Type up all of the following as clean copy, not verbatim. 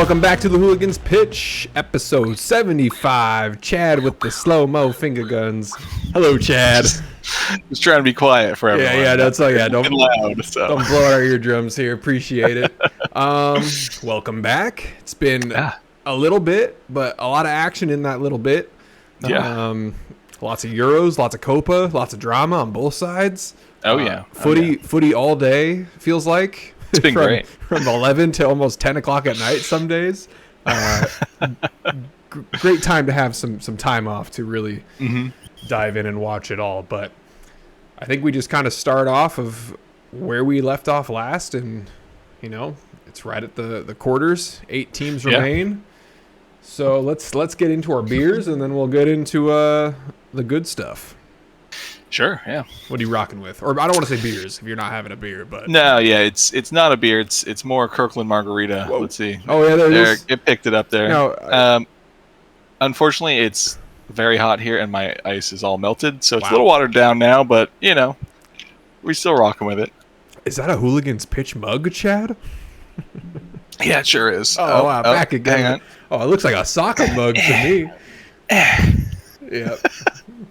Welcome back to the Hooligans Pitch, episode 75. Chad with the slow-mo finger guns. Hello, Chad. Just trying to be quiet for everyone. That's all. Yeah, don't loud. So. Don't blow out our eardrums here. Appreciate it. Welcome back. It's been a little bit, but a lot of action in that little bit. Yeah. Lots of Euros, lots of Copa, lots of drama on both sides. Footy all day, feels like. It's been great. From 11 to almost 10 o'clock at night some days. Great time to have some time off to really dive in and watch it all. But I think we just kind of start off of where we left off last. And, it's right at the quarters. 8 teams remain. So let's get into our beers, and then we'll get into the good stuff. Sure, yeah. What are you rocking with? Or I don't want to say beers if you're not having a beer, but no, yeah, it's not a beer. It's more Kirkland Margarita. Whoa. Let's see. Oh yeah, there it is. It picked it up there. No, unfortunately, it's very hot here, and my ice is all melted, so it's a little watered down now. But we're still rocking with it. Is that a Hooligans Pitch mug, Chad? Yeah, it sure is. Oh, wow, back again. Hang on. Oh, it looks like a Saka mug to me. Yeah.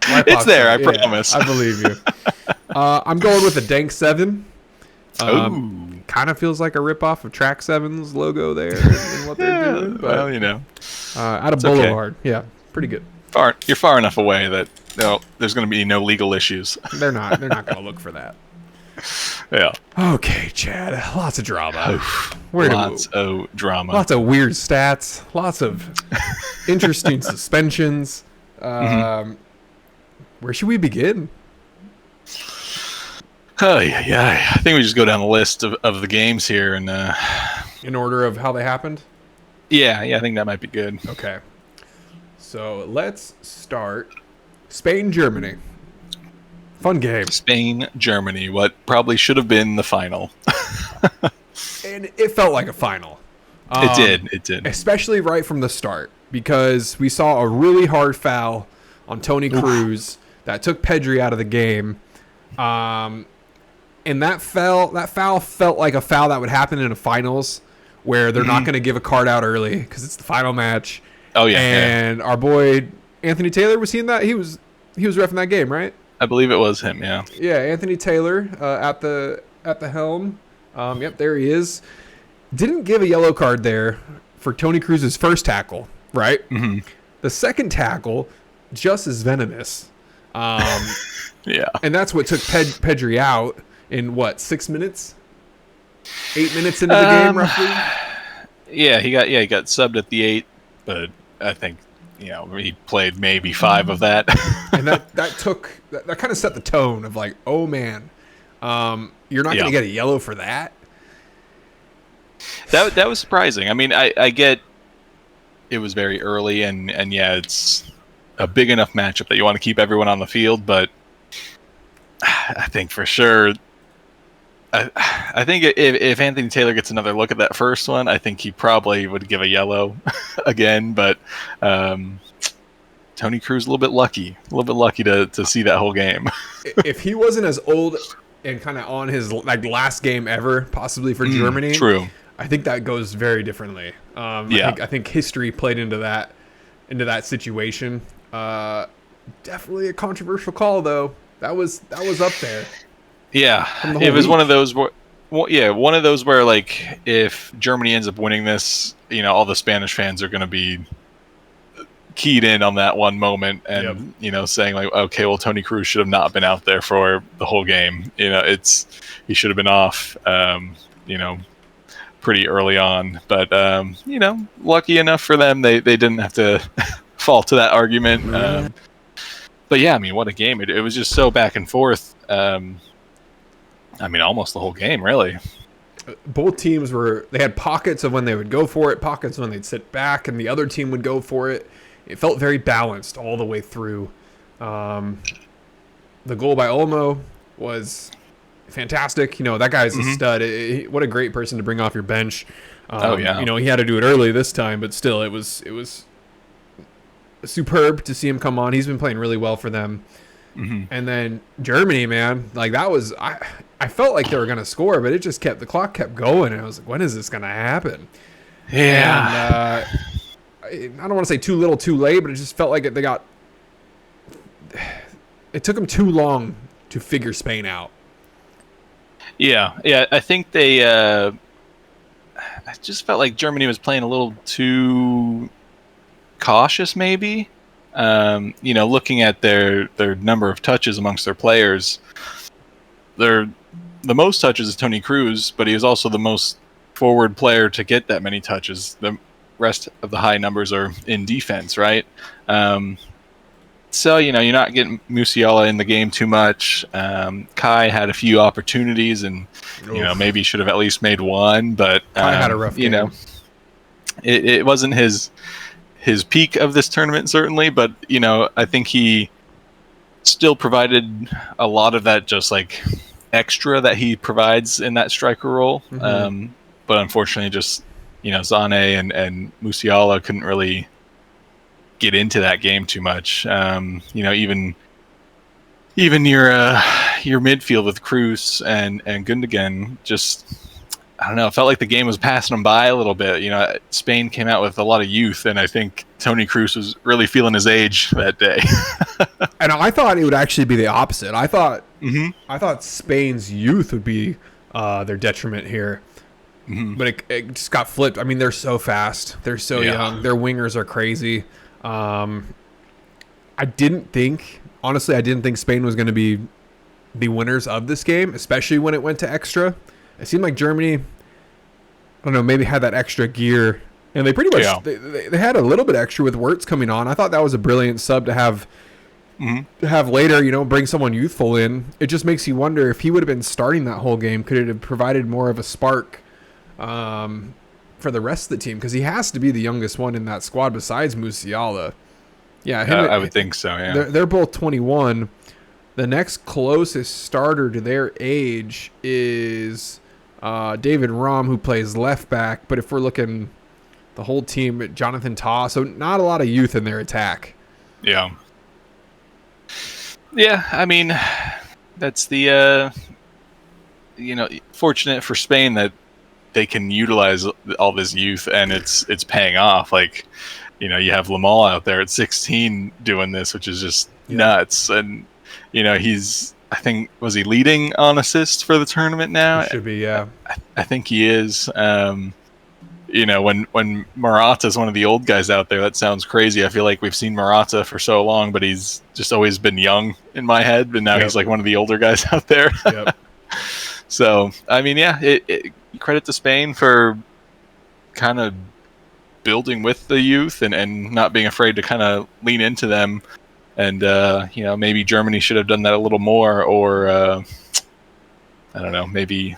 It's there, I promise. I believe you. I'm going with a Dank 7. Kind of feels like a ripoff of Track 7's logo there and what they're doing. But, out of Boulevard. Okay. Yeah, pretty good. You're far enough away that there's going to be no legal issues. They're not going to look for that. Yeah. Okay, Chad. Lots of drama. Lots of drama. Lots of weird stats. Lots of interesting suspensions. Where should we begin? Oh, yeah. I think we just go down the list of the games here. And in order of how they happened? Yeah, I think that might be good. Okay. So let's start. Spain-Germany. Fun game. Spain-Germany, what probably should have been the final. And it felt like a final. It did. Especially right from the start, because we saw a really hard foul on Toni Kroos that took Pedri out of the game. And that foul felt like a foul that would happen in a finals where they're not going to give a card out early because it's the final match. Oh, yeah. And our boy Anthony Taylor, was he in that? He was reffing that game, right? I believe it was him, yeah. Yeah, Anthony Taylor at the helm. Yep, there he is. Didn't give a yellow card there for Toni Kroos' first tackle, right? Mm-hmm. The second tackle, just as venomous. Yeah. And that's what took Pedri out in, 6 minutes? 8 minutes into the game, roughly? Yeah, he got subbed at the 8, but I think he played maybe 5 of that. And that kind of set the tone of like, oh man, you're not going to get a yellow for that. That was surprising. I mean, I get it was very early, and it's a big enough matchup that you want to keep everyone on the field, but I think for sure, I think if Anthony Taylor gets another look at that first one, I think he probably would give a yellow again. But Toni Kroos a little bit lucky to see that whole game. If he wasn't as old and kind of on his last game ever, possibly for Germany, true. I think that goes very differently. I think history played into that situation. Definitely a controversial call, though. That was up there. Yeah, it was one of those where like if Germany ends up winning this, all the Spanish fans are going to be keyed in on that one moment and saying like, okay, well, Toni Kroos should have not been out there for the whole game. He should have been off. Pretty early on, but lucky enough for them, they didn't have to fall to that argument. But yeah, I mean, what a game! It was just so back and forth. I mean, almost the whole game, really. Both teams they had pockets of when they would go for it, pockets when they'd sit back, and the other team would go for it. It felt very balanced all the way through. The goal by Olmo was fantastic. That guy's a stud. What a great person to bring off your bench. He had to do it early this time, but still, it was superb to see him come on. He's been playing really well for them. Mm-hmm. And then Germany, man, like that was I felt like they were going to score, but the clock kept going, and I was like, when is this going to happen? Yeah. And I don't want to say too little, too late, but it just felt like it took them too long to figure Spain out. Yeah. Yeah. I think I just felt like Germany was playing a little too cautious, maybe. Looking at their number of touches amongst their players, the most touches is Tony Cruz, but he is also the most forward player to get that many touches. The rest of the high numbers are in defense, right? So you're not getting Musiala in the game too much. Kai had a few opportunities, and Oof. maybe should have at least made one, but Kai had a rough game. It wasn't his peak of this tournament, certainly, but I think he still provided a lot of that just like extra that he provides in that striker role. Mm-hmm. But unfortunately, just Zane and Musiala couldn't really get into that game too much. Even your midfield with Cruz and Gundogan, just I don't know. It felt like the game was passing them by a little bit. Spain came out with a lot of youth, and I think Tony Cruz was really feeling his age that day. And I thought it would actually be the opposite. I thought Mm-hmm. Spain's youth would be their detriment here. Mm-hmm. But it just got flipped. I mean, they're so fast. They're so young. Their wingers are crazy. Honestly, I didn't think Spain was going to be the winners of this game, especially when it went to extra. It seemed like Germany, I don't know, maybe had that extra gear. And they pretty much, they had a little bit extra with Wirtz coming on. I thought that was a brilliant sub to have later, bring someone youthful in. It just makes you wonder if he would have been starting that whole game, could it have provided more of a spark for the rest of the team? Because he has to be the youngest one in that squad besides Musiala. Yeah, I would think so, yeah. They're both 21. The next closest starter to their age is David Raum, who plays left back. But if we're looking the whole team, Jonathan Tah, so not a lot of youth in their attack. Yeah. Yeah, I mean, that's the, fortunate for Spain that they can utilize all this youth, and it's paying off. Like, you have Lamal out there at 16 doing this, which is just nuts. And, I think, was he leading on assists for the tournament now? It should be, yeah. I think he is. When Morata's one of the old guys out there, that sounds crazy. I feel like we've seen Morata for so long, but he's just always been young in my head. But now he's like one of the older guys out there. Yep. So, I mean, credit to Spain for kind of building with the youth and not being afraid to kind of lean into them. And, maybe Germany should have done that a little more, or I don't know, maybe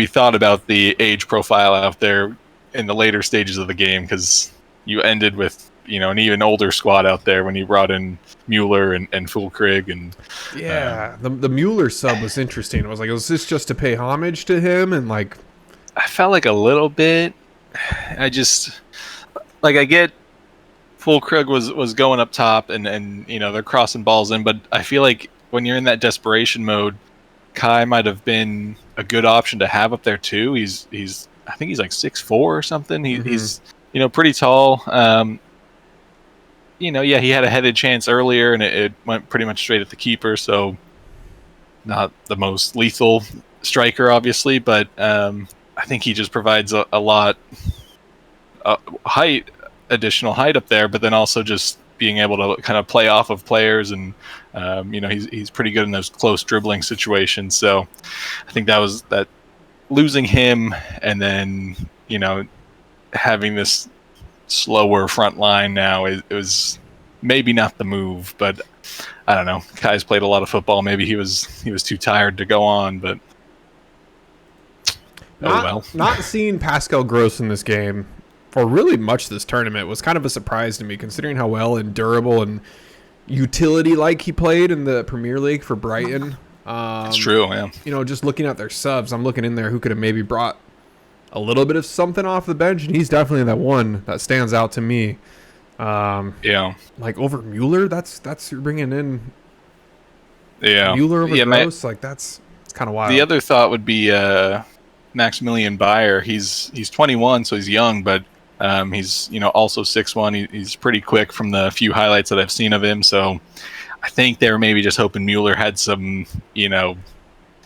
thought about the age profile out there in the later stages of the game, because you ended with, an even older squad out there when you brought in Mueller and Füllkrug. And the Mueller sub was interesting. It was like, was this just to pay homage to him? And like, I felt like a little bit. I get Füllkrug was going up top and they're crossing balls in, but I feel like when you're in that desperation mode, Kai might have been a good option to have up there too. I think he's like 6'4" or something. He's pretty tall. He had a headed chance earlier, and it went pretty much straight at the keeper. So not the most lethal striker, obviously, but I think he just provides a lot additional height up there. But then also just being able to kind of play off of players, and he's pretty good in those close dribbling situations. So I think that losing him, and then having this slower front line now, it was maybe not the move. But I don't know. Kai's played a lot of football. Maybe he was too tired to go on. But not seeing Pascal Gross in this game, or really much this tournament, was kind of a surprise to me, considering how well and durable and utility-like he played in the Premier League for Brighton. It's true, yeah. Just looking at their subs, I'm looking in there who could have maybe brought a little bit of something off the bench, and he's definitely that one that stands out to me. Like over Mueller, that's you're bringing in. Yeah, Mueller over Gross, like it's kind of wild. The other thought would be Maximilian Bayer. He's 21, so he's young, but he's also 6'1". He's pretty quick from the few highlights that I've seen of him. So I think they were maybe just hoping Mueller had some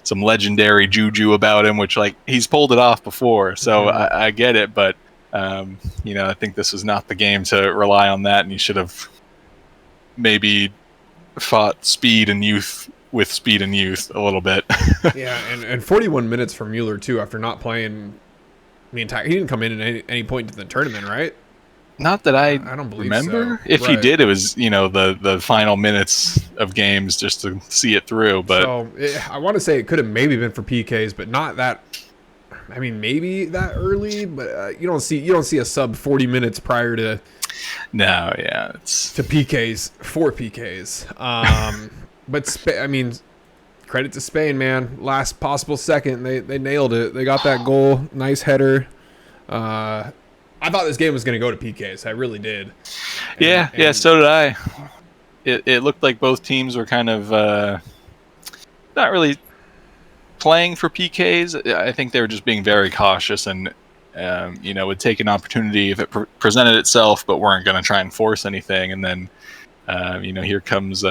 some legendary juju about him, which like he's pulled it off before. So I get it, but I think this was not the game to rely on that, and he should have maybe fought speed and youth with speed and youth a little bit. Yeah, and 41 minutes for Mueller too after not playing the entire. He didn't come in at any point in the tournament, right? Not that I don't believe remember. so. If he did, it was the final minutes of games just to see it through. But so I want to say it could have maybe been for PKs, but not that. I mean, maybe that early, but you don't see a sub 40 minutes prior to. No, yeah, it's to PKs for PKs. But I mean, credit to Spain, man. Last possible second, they nailed it. They got that goal, nice header. I thought this game was going to go to PKs. I really did. Yeah, so did I. It looked like both teams were kind of not really playing for PKs. I think they were just being very cautious and, would take an opportunity if it presented itself, but weren't going to try and force anything. And then, here comes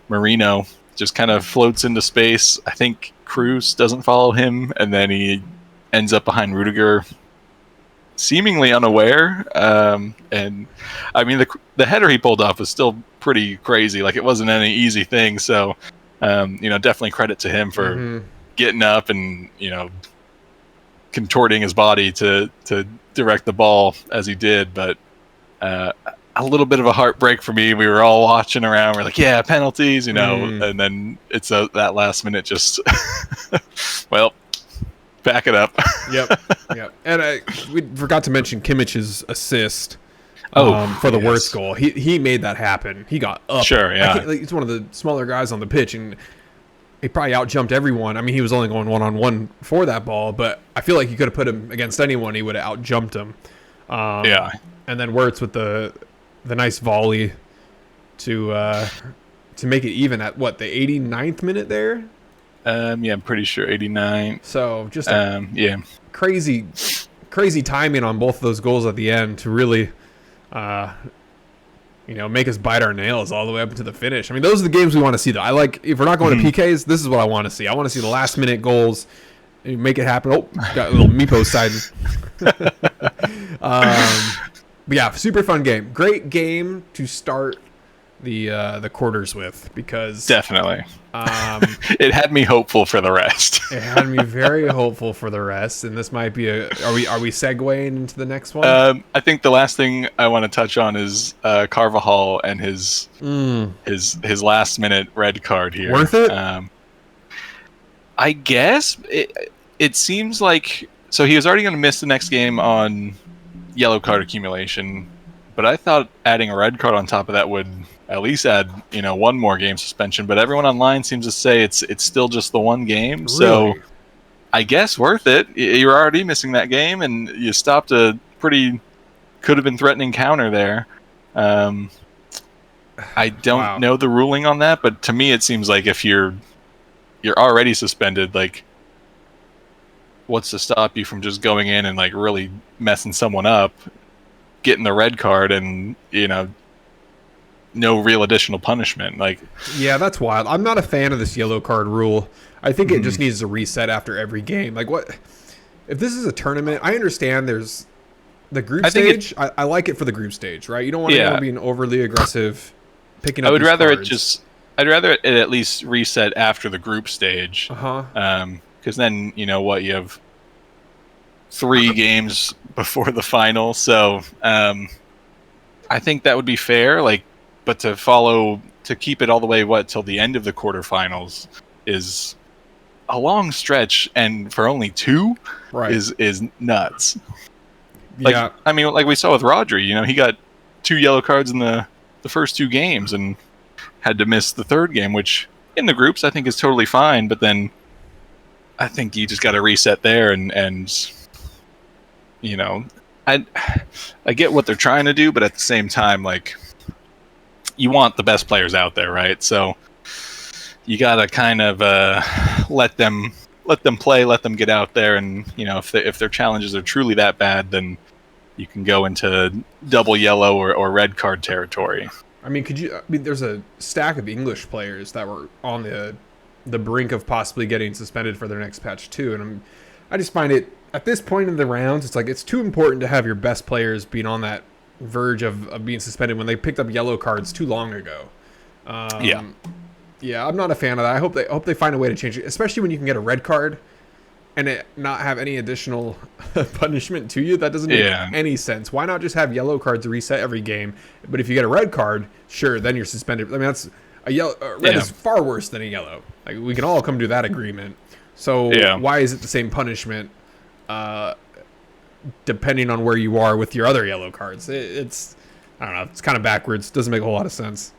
Marino, just kind of floats into space. I think Cruz doesn't follow him, and then he ends up behind Rudiger, seemingly unaware. And I mean, the header he pulled off was still pretty crazy. Like, it wasn't any easy thing. So, definitely credit to him for getting up and, contorting his body to direct the ball as he did. But a little bit of a heartbreak for me. We were all watching around. We're like, yeah, penalties, and then it's that last minute just, well, back it up. Yep. And we forgot to mention Kimmich's assist for the worst goal. He made that happen. He got up. Sure, yeah. He's one of the smaller guys on the pitch, and he probably outjumped everyone. I mean, he was only going one-on-one for that ball, but I feel like you could have put him against anyone. He would have outjumped him. And then Wirtz with the nice volley to make it even at the 89th minute there. I'm pretty sure 89. So just crazy timing on both of those goals at the end to really, make us bite our nails all the way up to the finish. I mean, those are the games we want to see. Though if we're not going to PKs, this is what I want to see. I want to see the last minute goals, and make it happen. Oh, got a little Meepo side. But yeah, super fun game. Great game to start the quarters with, because definitely it had me hopeful for the rest. It had me very hopeful for the rest, and this might be are we segueing into the next one? I think the last thing I want to touch on is Carvajal and his last minute red card here. Worth it? I guess it seems like, so he was already going to miss the next game on yellow card accumulation, but I thought adding a red card on top of that would at least add one more game suspension. But everyone online seems to say it's still just the one game. Really? So I guess worth it. You're already missing that game, and you stopped a pretty could have been threatening counter there. I don't know the ruling on that, but to me it seems like if you're already suspended, like, what's to stop you from just going in and like really messing someone up, getting the red card, and no real additional punishment? Like, yeah, that's wild. I'm not a fan of this yellow card rule. I think it just needs to reset after every game. Like, what if this is a tournament? I understand there's the group stage. I like it for the group stage, right? You don't want anyone being overly aggressive, picking up. I'd rather it at least reset after the group stage. Because then you have 3 games before the final. So I think that would be fair. Like, but to keep it all the way till the end of the quarterfinals is a long stretch, and for only 2 is nuts. Like, I mean, like we saw with Rodri, he got 2 yellow cards in the first 2 games and had to miss the 3rd game, which in the groups I think is totally fine. But then I think you just got to reset there, and I get what they're trying to do, but at the same time, like, you want the best players out there, right? So you got to kind of let them let them play, let them get out there, and if their challenges are truly that bad, then you can go into double yellow or red card territory. I mean, there's a stack of English players that were on the brink of possibly getting suspended for their next patch too, and I just find it at this point in the rounds, it's like it's too important to have your best players being on that verge of being suspended when they picked up yellow cards too long ago. Yeah, I'm not a fan of that. I hope they find a way to change it, especially when you can get a red card and it not have any additional punishment to you. That doesn't make any sense. Why not just have yellow cards reset every game? But if you get a red card, sure, then you're suspended. I mean, that's red is far worse than a yellow. Like, we can all come to that agreement. So why is it the same punishment depending on where you are with your other yellow cards? It's I don't know. It's kind of backwards. Doesn't make a whole lot of sense.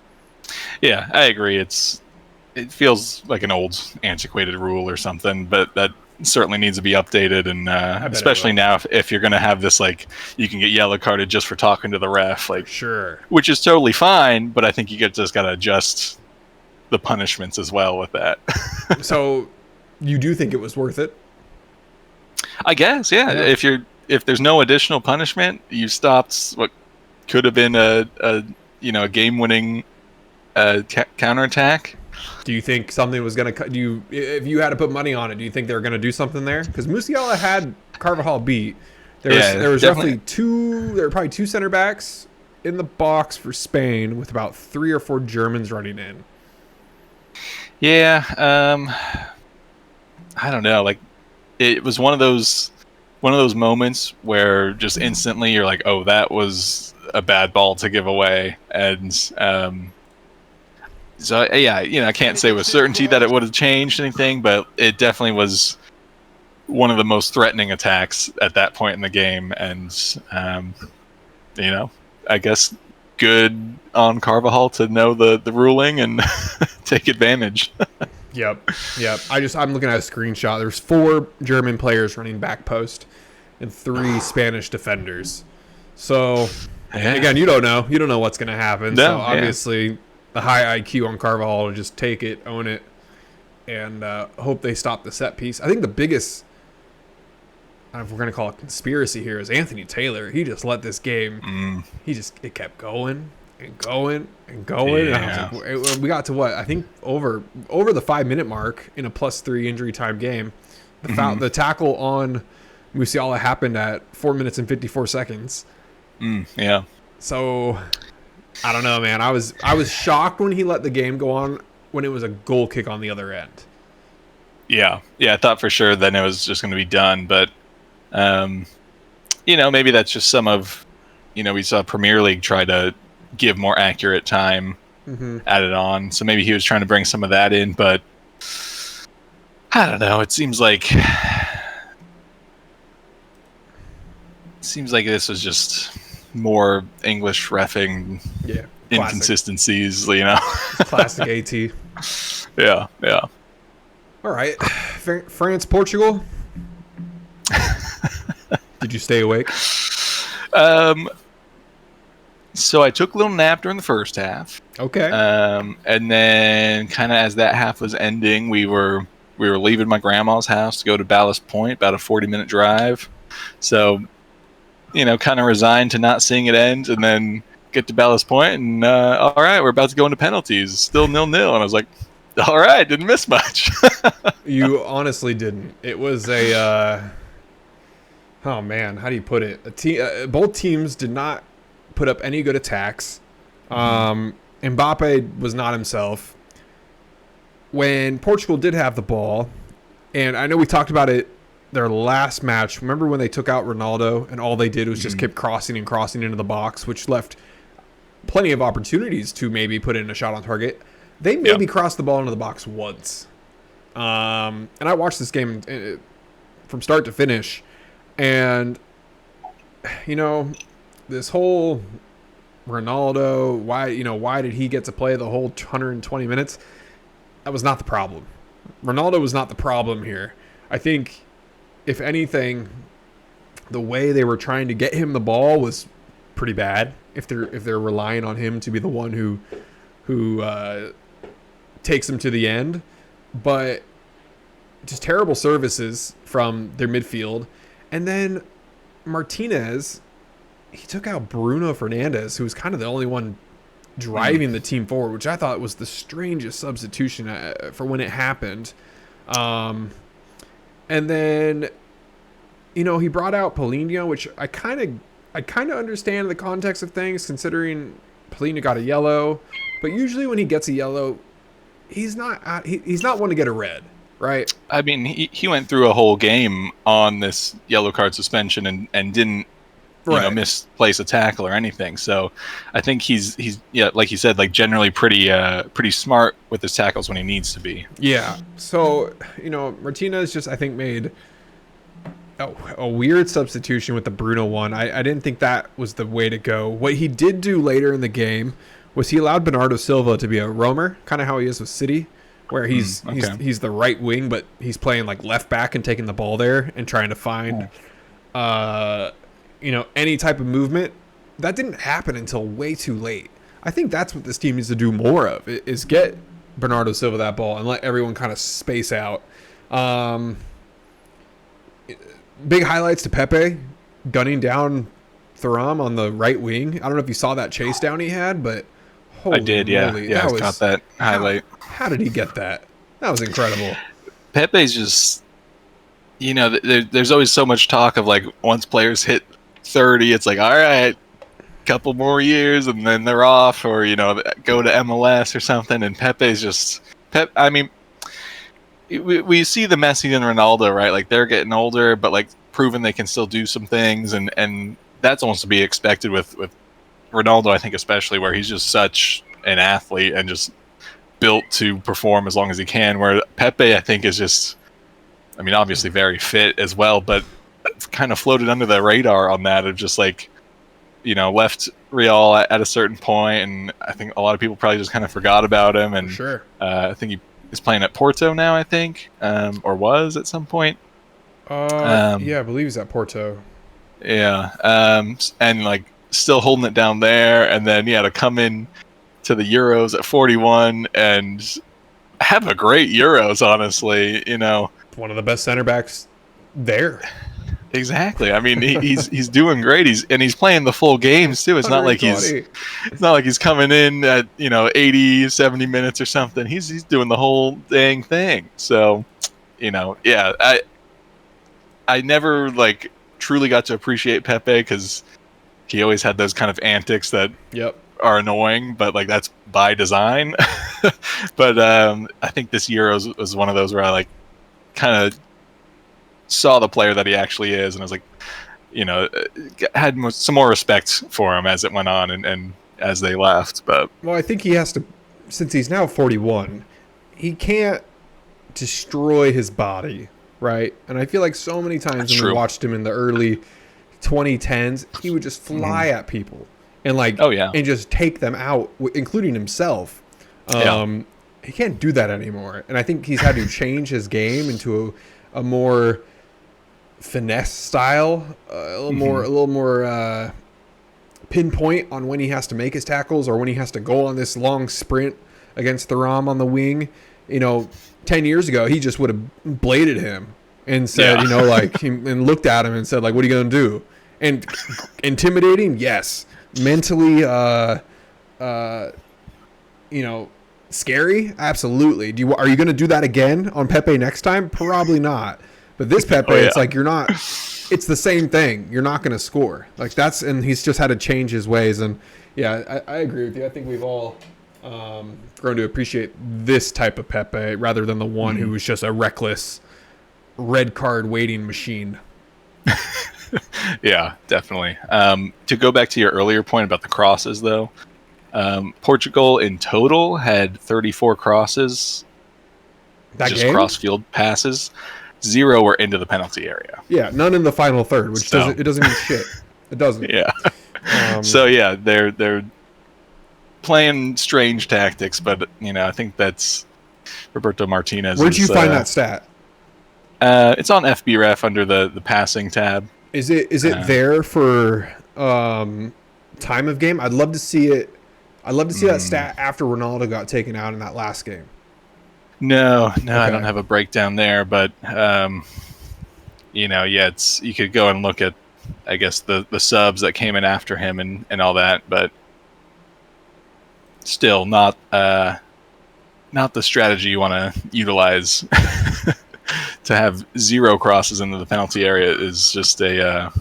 Yeah, I agree. It feels like an old, antiquated rule or something, but that certainly needs to be updated, and especially now if you're going to have this, like, you can get yellow carded just for talking to the ref, like, sure, which is totally fine, but I think you just got to adjust the punishments as well with that. So you do think it was worth it? I guess, yeah. If there's no additional punishment, you stopped what could have been a game-winning counterattack. Do you think something was going to if you had to put money on it, do you think they were going to do something there? Because Musiala had Carvajal beat. There was roughly there were probably two center backs in the box for Spain with about 3 or 4 Germans running in. Yeah, I don't know. Like, it was one of those moments where just instantly you're like, oh, that was a bad ball to give away, and so I can't say with certainty that it would have changed anything, but it definitely was one of the most threatening attacks at that point in the game, and I guess good on Carvajal to know the ruling and take advantage. Yep. I'm looking at a screenshot. There's 4 German players running back post and 3 Spanish defenders. So again, you don't know what's going to happen. No, so obviously the high IQ on Carvajal to just take it, own it, and hope they stop the set piece. I think the biggest, if we're going to call it conspiracy here, is Anthony Taylor. He just let this game, it kept going and going and going. Yeah. And I was like, we got to what? I think over the 5-minute mark in a +3 injury time game. The tackle on Musiala happened at 4 minutes and 54 seconds. Yeah. So I don't know, man. I was shocked when he let the game go on when it was a goal kick on the other end. Yeah. I thought for sure then it was just going to be done, but maybe that's just some of, we saw Premier League try to give more accurate time added on, so maybe he was trying to bring some of that in, but I don't know. It seems like this was just more English reffing inconsistencies, Classic AT. Yeah. All right. France, Portugal. Did you stay awake? So I took a little nap during the first half. Okay. And then kind of as that half was ending, we were leaving my grandma's house to go to Ballast Point, about a 40-minute drive. So, kind of resigned to not seeing it end, and then get to Ballast Point, and all right, we're about to go into penalties. Still 0-0, and I was like, all right, didn't miss much. You honestly didn't. It was a oh man, how do you put it? Both teams did not put up any good attacks. Mbappe was not himself. When Portugal did have the ball, and I know we talked about it their last match. Remember when they took out Ronaldo and all they did was just keep crossing and crossing into the box, which left plenty of opportunities to maybe put in a shot on target. They maybe crossed the ball into the box once. And I watched this game from start to finish, and this whole Ronaldo, why did he get to play the whole 120 minutes? That was not the problem. Ronaldo was not the problem here. I think, if anything, the way they were trying to get him the ball was pretty bad. If they're relying on him to be the one who takes him to the end, but just terrible services from their midfield. And then Martinez, he took out Bruno Fernandes, who was kind of the only one driving the team forward, which I thought was the strangest substitution for when it happened. And then, he brought out Paulinho, which I kind of understand the context of things, considering Paulinho got a yellow. But usually when he gets a yellow, he's not one to get a red, right? I mean, he went through a whole game on this yellow card suspension and didn't misplace a tackle or anything. So I think he's like you said, like generally pretty smart with his tackles when he needs to be. Yeah. So Martinez just, I think, made a weird substitution with the Bruno one. I didn't think that was the way to go. What he did do later in the game was he allowed Bernardo Silva to be a roamer, kind of how he is with City, where he's the right wing, but he's playing like left back and taking the ball there and trying to find any type of movement. That didn't happen until way too late. I think that's what this team needs to do more of, is get Bernardo Silva that ball and let everyone kind of space out. Big highlights to Pepe gunning down Thuram on the right wing. I don't know if you saw that chase down he had, but holy I did, yeah. moly, I caught that highlight. How did he get that? That was incredible. Pepe's just, there's always so much talk of like once players hit 30, it's like, all right, couple more years and then they're off, or go to MLS or something. And Pepe's just I mean, we see the Messi and Ronaldo, right? Like they're getting older, but like proven they can still do some things, and that's almost to be expected with Ronaldo, I think, especially, where he's just such an athlete and just built to perform as long as he can. Where Pepe, I think, is just, I mean, obviously very fit as well, but kind of floated under the radar on that of just like, left Real at a certain point, and I think a lot of people probably just kind of forgot about him. And sure, I think he is playing at Porto now, I think, or was at some point. I believe he's at Porto. Yeah, and like still holding it down there, and then to come in to the Euros at 41 and have a great Euros, honestly. One of the best center backs there. Exactly. I mean, he's doing great. He's playing the full games too. It's not like he's coming in at 80, 70 minutes or something. He's doing the whole dang thing. So, I never like truly got to appreciate Pepe because he always had those kind of antics that are annoying, but like that's by design. But I think this Euros was one of those where I like kind of saw the player that he actually is, and I was like, had some more respect for him as it went on and as they left. But I think he has to, since he's now 41, he can't destroy his body, right? And I feel like so many times when we watched him in the early 2010s, he would just fly at people and and just take them out, including himself. He can't do that anymore, and I think he's had to change his game into a more finesse style, a little more pinpoint on when he has to make his tackles or when he has to go on this long sprint against Thuram on the wing. 10 years ago, he just would have bladed him and said, and looked at him and said, like, what are you going to do? And intimidating, yes. Mentally, scary, absolutely. Are you going to do that again on Pepe next time? Probably not. But this Pepe, it's like you're not. It's the same thing. You're not going to score. Like and he's just had to change his ways. And yeah, I agree with you. I think we've all grown to appreciate this type of Pepe rather than the one who was just a reckless red card waiting machine. Yeah, definitely. To go back to your earlier point about the crosses, though, Portugal in total had 34 crosses. Cross-field passes. 0 were into the penalty area. Yeah, none in the final third, which doesn't mean shit. It doesn't. Yeah. They're playing strange tactics, but I think that's Roberto Martinez. Where'd you find that stat? It's on FBref under the passing tab. Is it there for time of game? I'd love to see it. I'd love to see that stat after Ronaldo got taken out in that last game. No, I Okay. don't have a breakdown there, but you could go and look at, I guess, the subs that came in after him and all that, but still not the strategy you want to utilize. To have 0 crosses into the penalty area is just a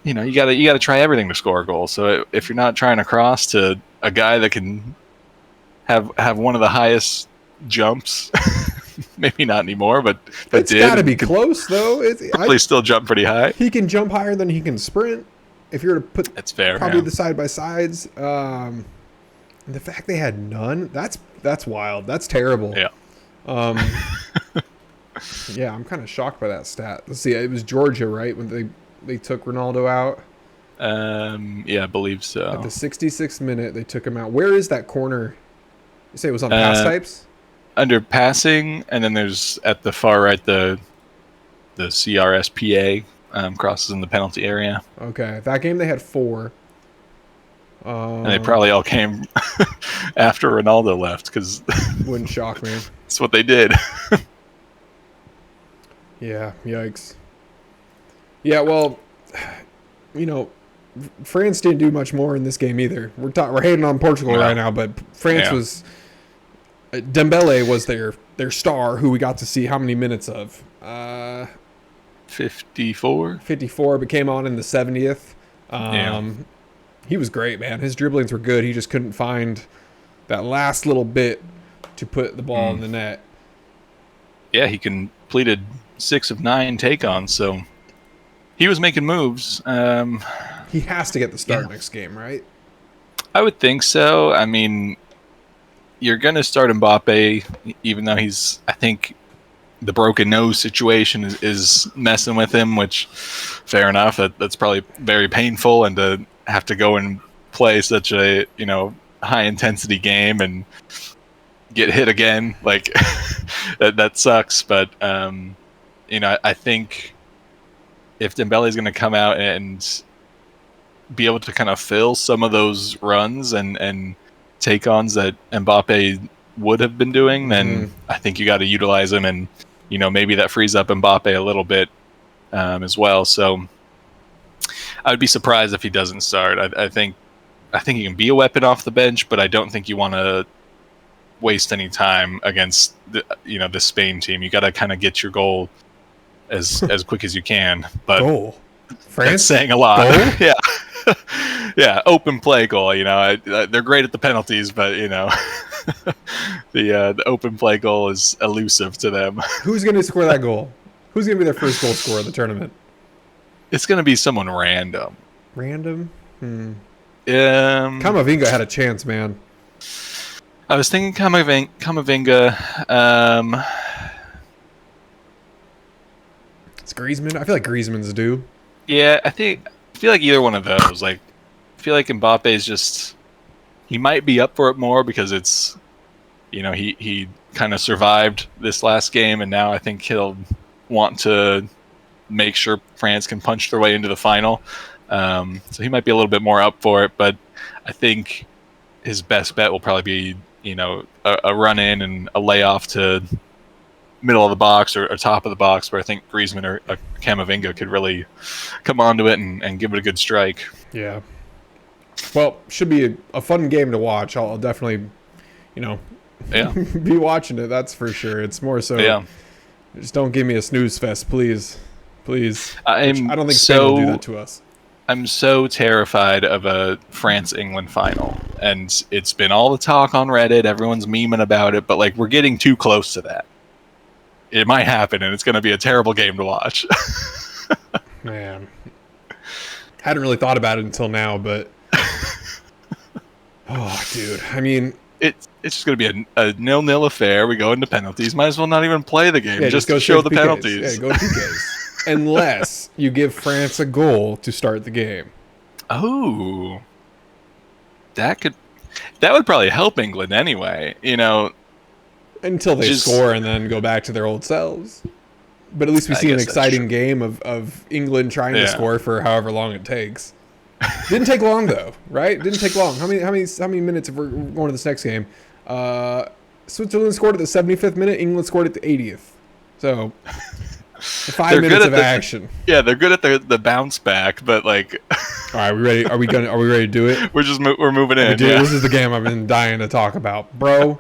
you gotta try everything to score a goal. So if you're not trying to cross to a guy that can have one of the highest jumps, maybe not anymore, but It's did got to be could close though. probably still jump pretty high. He can jump higher than he can sprint. If you were to put That's fair. probably Yeah. the side by sides, and the fact they had none, that's wild. That's terrible. Yeah. Yeah, I'm kind of shocked by that stat. Let's see, it was Georgia, right, when they took Ronaldo out Yeah, I believe so. at the 66th minute. They took him out. Where is that corner? You say it was on pass types? Under passing, and then there's at the far right the CRSPA crosses in the penalty area. Okay, that game they had 4. And they probably all came after Ronaldo left, because Wouldn't shock me. that's what they did. Yeah, yikes. Yeah, well, France didn't do much more in this game either. We're hating on Portugal right now, but France was Dembele was their star, who we got to see how many minutes of? 54. 54, but came on in the 70th. He was great, man. His dribblings were good. He just couldn't find that last little bit to put the ball in the net. Yeah, he completed 6 of 9 take-ons, so he was making moves. He has to get the start next game, right? I would think so. I mean, you're going to start Mbappe, even though I think the broken nose situation is messing with him, which, fair enough. That's probably very painful, and to have to go and play such a high intensity game and get hit again, like that sucks. But I think if Dembele is going to come out and be able to kind of fill some of those runs and take-ons that Mbappe would have been doing, then I think you got to utilize him, and maybe that frees up Mbappe a little bit as well. So I would be surprised if he doesn't start. I think he can be a weapon off the bench, but I don't think you want to waste any time against the Spain team. You got to kind of get your goal as quick as you can. But goal, France that's saying a lot. Goal? Yeah, yeah, open play goal. They're great at the penalties, but the open play goal is elusive to them. Who's going to score that goal? Who's going to be their first goal scorer of the tournament? It's going to be someone random. Random? Camavinga had a chance, man. I was thinking Camavinga. It's Griezmann. I feel like Griezmann's due. Yeah, I feel like either one of those. Like, I feel like Mbappe's just, he might be up for it more because it's, he kind of survived this last game, and now I think he'll want to make sure France can punch their way into the final. So he might be a little bit more up for it, but I think his best bet will probably be, a run in and a layoff to middle of the box or top of the box, where I think Griezmann or Camavinga could really come onto it and give it a good strike. Yeah. Well, should be a fun game to watch. I'll definitely, be watching it. That's for sure. It's more so. Yeah. Just don't give me a snooze fest, please. Please. I don't think Spain will do that to us. I'm so terrified of a France-England final, and it's been all the talk on Reddit. Everyone's memeing about it, but we're getting too close to that. It might happen, and it's going to be a terrible game to watch. Man, hadn't really thought about it until now, but oh, dude, I mean, it's just going to be a 0-0 affair. We go into penalties. Might as well not even play the game. Just go to show the PKs. penalties. Yeah, go to PKs. Unless you give France a goal to start the game. Oh, that would probably help England anyway. Until they score and then go back to their old selves. But at least we see an exciting game of England trying to score for however long it takes. Didn't take long though, right? Didn't take long. How many minutes if we're going to this next game? Switzerland scored at the 75th minute. England scored at the 80th. So 5 They're minutes good of at action. Yeah, they're good at the bounce back, but like All right, we ready? Are we ready to do it? we're moving in. Yeah. This is the game I've been dying to talk about, bro.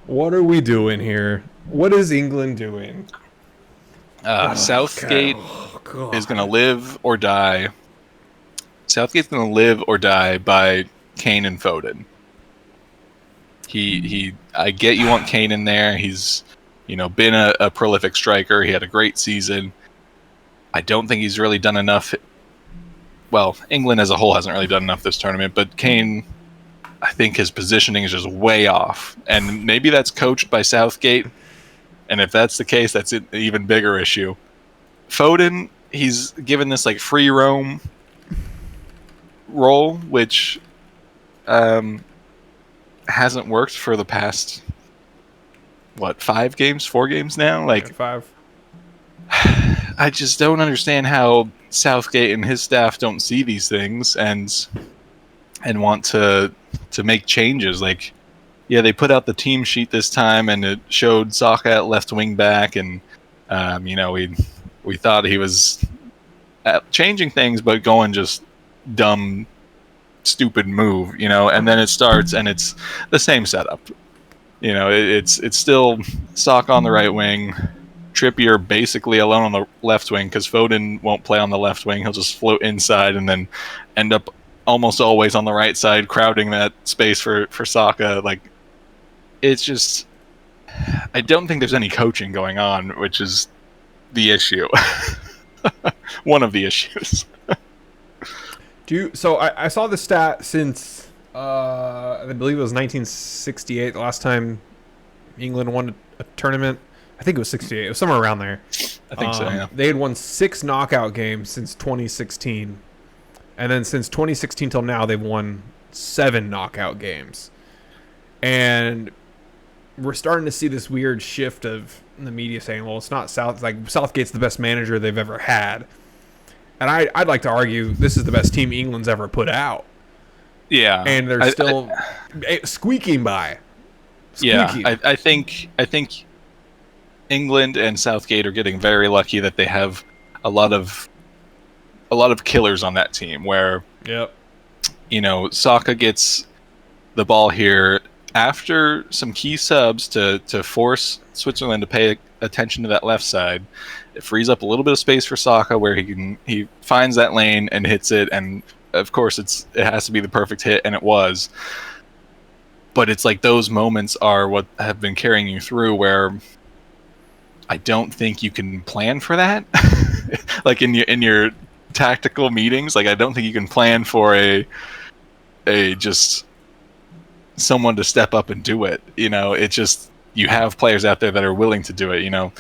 What are we doing here? What is England doing? Southgate God. is going to live or die. Southgate's going to live or die by Kane and Foden. I get you want Kane in there. He's, been a prolific striker. He had a great season. I don't think he's really done enough. Well, England as a whole hasn't really done enough this tournament, but Kane, I think his positioning is just way off. And maybe that's coached by Southgate. And if that's the case, that's an even bigger issue. Foden, he's given this like free roam role, which hasn't worked for the past 4 games now. Like 5. I just don't understand how Southgate and his staff don't see these things and want to make changes. Like, yeah, they put out the team sheet this time and it showed Saka at left wing back, and we thought he was changing things, but going just dumb, stupid move, and then it starts and it's the same setup. It's still Saka on the right wing, Trippier basically alone on the left wing because Foden won't play on the left wing. He'll just float inside and then end up almost always on the right side, crowding that space for Saka. Like, it's just, I don't think there's any coaching going on, which is the issue. One of the issues. So I saw the stat since I believe it was 1968, the last time England won a tournament. I think it was 68. It was somewhere around there. I think so, yeah. They had won 6 knockout games since 2016. And then since 2016 till now, they've won 7 knockout games. And we're starting to see this weird shift of the media saying, well, it's not Southgate's the best manager they've ever had. And I'd like to argue this is the best team England's ever put out. Yeah. And they're still squeaking by. Squeaking. Yeah, I think England and Southgate are getting very lucky that they have a lot of killers on that team where Saka gets the ball here after some key subs to force Switzerland to pay attention to that left side. It frees up a little bit of space for Saka where he finds that lane and hits it, and of course it has to be the perfect hit, and it was. But it's like those moments are what have been carrying you through, where I don't think you can plan for that. Like in your tactical meetings, like I don't think you can plan for a just someone to step up and do it. It's just you have players out there that are willing to do it.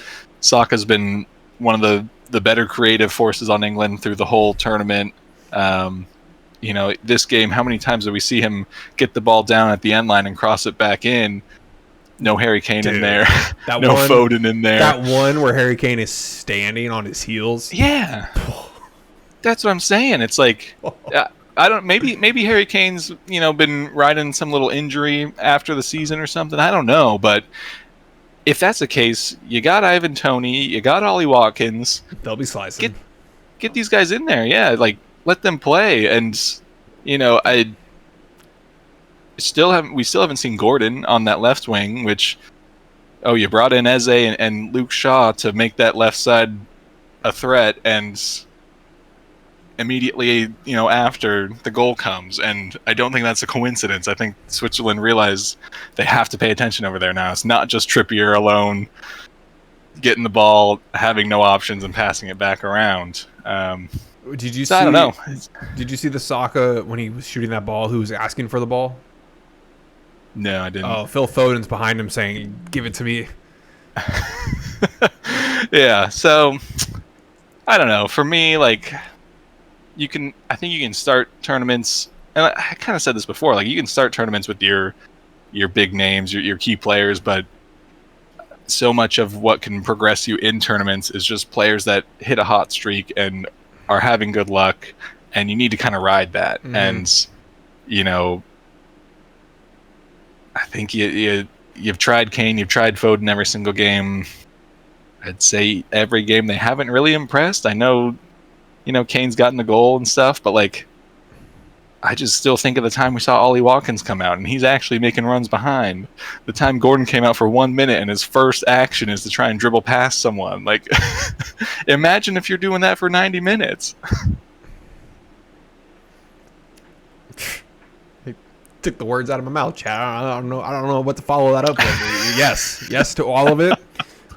Saka's been one of the better creative forces on England through the whole tournament. This game, how many times did we see him get the ball down at the end line and cross it back in? No Harry Kane in there. No Foden in there. That one where Harry Kane is standing on his heels. Yeah. That's what I'm saying. It's like, I don't. Maybe Harry Kane's been riding some little injury after the season or something. I don't know, but if that's the case, you got Ivan Toney, you got Ollie Watkins. They'll be slicing. Get these guys in there. Yeah, like let them play. And we still haven't seen Gordon on that left wing. Which, you brought in Eze and Luke Shaw to make that left side a threat, and immediately, after the goal comes, and I don't think that's a coincidence. I think Switzerland realized they have to pay attention over there now. It's not just Trippier alone getting the ball, having no options, and passing it back around. Did you see? I don't know. Did you see the Saka when he was shooting that ball? Who was asking for the ball? No, I didn't. Oh, Phil Foden's behind him saying, "Give it to me." Yeah. So I don't know. For me, like. I think you can start tournaments, and I kind of said this before, like you can start tournaments with your big names, your key players, but so much of what can progress you in tournaments is just players that hit a hot streak and are having good luck, and you need to kind of ride that. And I think you you've tried Kane, you've tried Foden every single game. I'd say every game they haven't really impressed. I know, Kane's gotten the goal and stuff, but like, I just still think of the time we saw Ollie Watkins come out and he's actually making runs behind. The time Gordon came out for 1 minute and his first action is to try and dribble past someone. Like, imagine if you're doing that for 90 minutes. He took the words out of my mouth, Chad. I don't know what to follow that up with. Yes to all of it.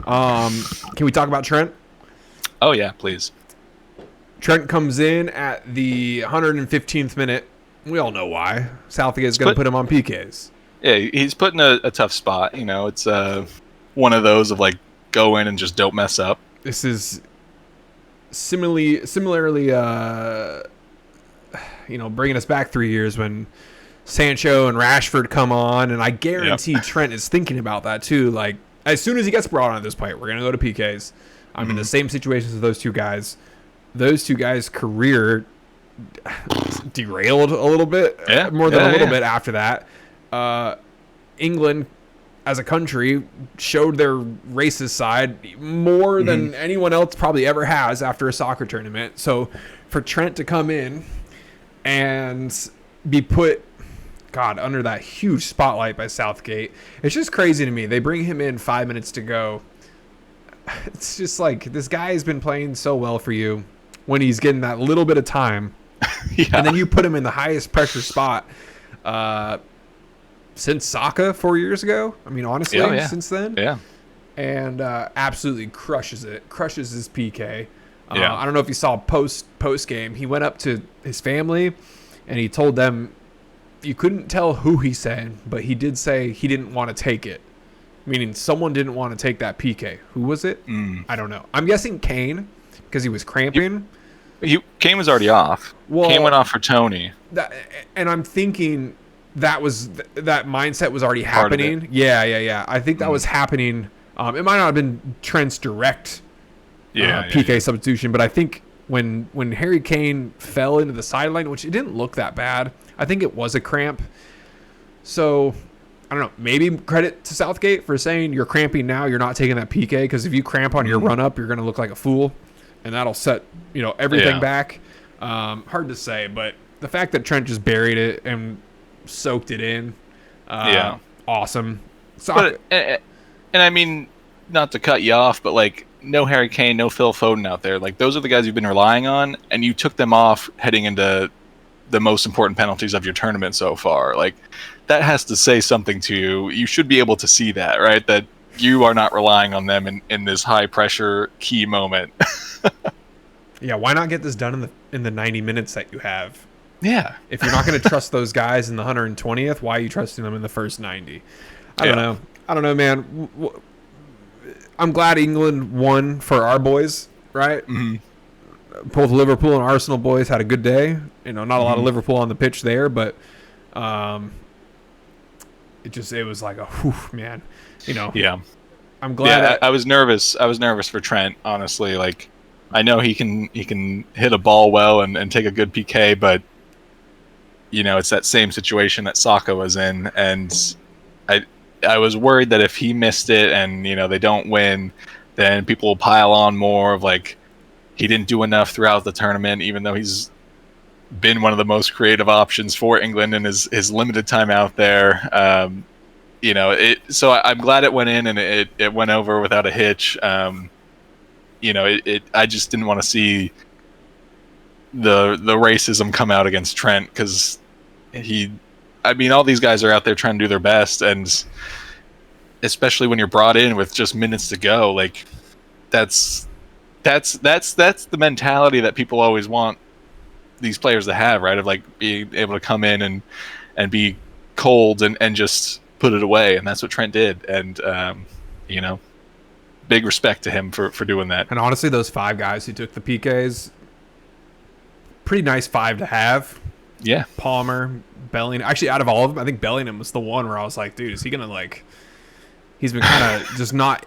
Can we talk about Trent? Oh yeah, please. Trent comes in at the 115th minute. We all know why. Southgate's going to put him on PKs. Yeah, he's put in a tough spot. It's one of those of like, go in and just don't mess up. This is similarly, bringing us back 3 years when Sancho and Rashford come on, and I guarantee Trent is thinking about that too. Like, as soon as he gets brought on at this point, we're going to go to PKs. I'm in the same situations as those two guys. Those two guys' career derailed a little bit, more than a little bit after that. England, as a country, showed their racist side more than anyone else probably ever has after a soccer tournament. So for Trent to come in and be put, under that huge spotlight by Southgate, it's just crazy to me. They bring him in 5 minutes to go. It's just like, this guy has been playing so well for you when he's getting that little bit of time. And then you put him in the highest pressure spot since Saka 4 years ago. I mean, honestly, since then. Yeah. And absolutely crushes his PK. I don't know if you saw post game. He went up to his family and he told them, you couldn't tell who he said, but he did say he didn't want to take it. Meaning someone didn't want to take that PK. Who was it? I don't know. I'm guessing Kane, because he was cramping. Kane was already off. Well, Kane went off for Tony. And I'm thinking that mindset was already happening. Yeah. I think that was happening. It might not have been Trent's direct PK substitution, but I think when Harry Kane fell into the sideline, which it didn't look that bad, I think it was a cramp. So I don't know, maybe credit to Southgate for saying you're cramping now, you're not taking that PK, because if you cramp on your run up, you're going to look like a fool, and that'll set everything back. Hard to say, but the fact that Trent just buried it and soaked it in, awesome. But, and I mean, not to cut you off, but like, no Harry Kane, no Phil Foden out there. Like, those are the guys you've been relying on, and you took them off heading into the most important penalties of your tournament so far. Like, that has to say something to you. You should be able to see that, right? That you are not relying on them in this high pressure key moment. Yeah, why not get this done in the 90 minutes that you have? Yeah. If you're not going to trust those guys in the 120th, why are you trusting them in the first 90? I don't know, man. I'm glad England won for our boys, right? Mm-hmm. Both Liverpool and Arsenal boys had a good day. Not a lot of Liverpool on the pitch there, but it was like a whew, man. Yeah. I'm glad. I was nervous. I was nervous for Trent, honestly. Like, I know he can hit a ball well and take a good PK, but it's that same situation that Saka was in, and I was worried that if he missed it and they don't win, then people will pile on more of like, he didn't do enough throughout the tournament, even though he's been one of the most creative options for England in his limited time out there. So I'm glad it went in and it went over without a hitch. I just didn't want to see the racism come out against Trent, because all these guys are out there trying to do their best, and especially when you're brought in with just minutes to go, like, that's the mentality that people always want these players to have, right? Of like being able to come in and be cold and just put it away, and that's what Trent did. And big respect to him for doing that. And honestly, those 5 guys who took the PKs, pretty nice 5 to have. Yeah. Palmer, Bellingham. Actually, out of all of them, I think Bellingham was the one where I was like, dude, is he gonna like? He's been kind of just not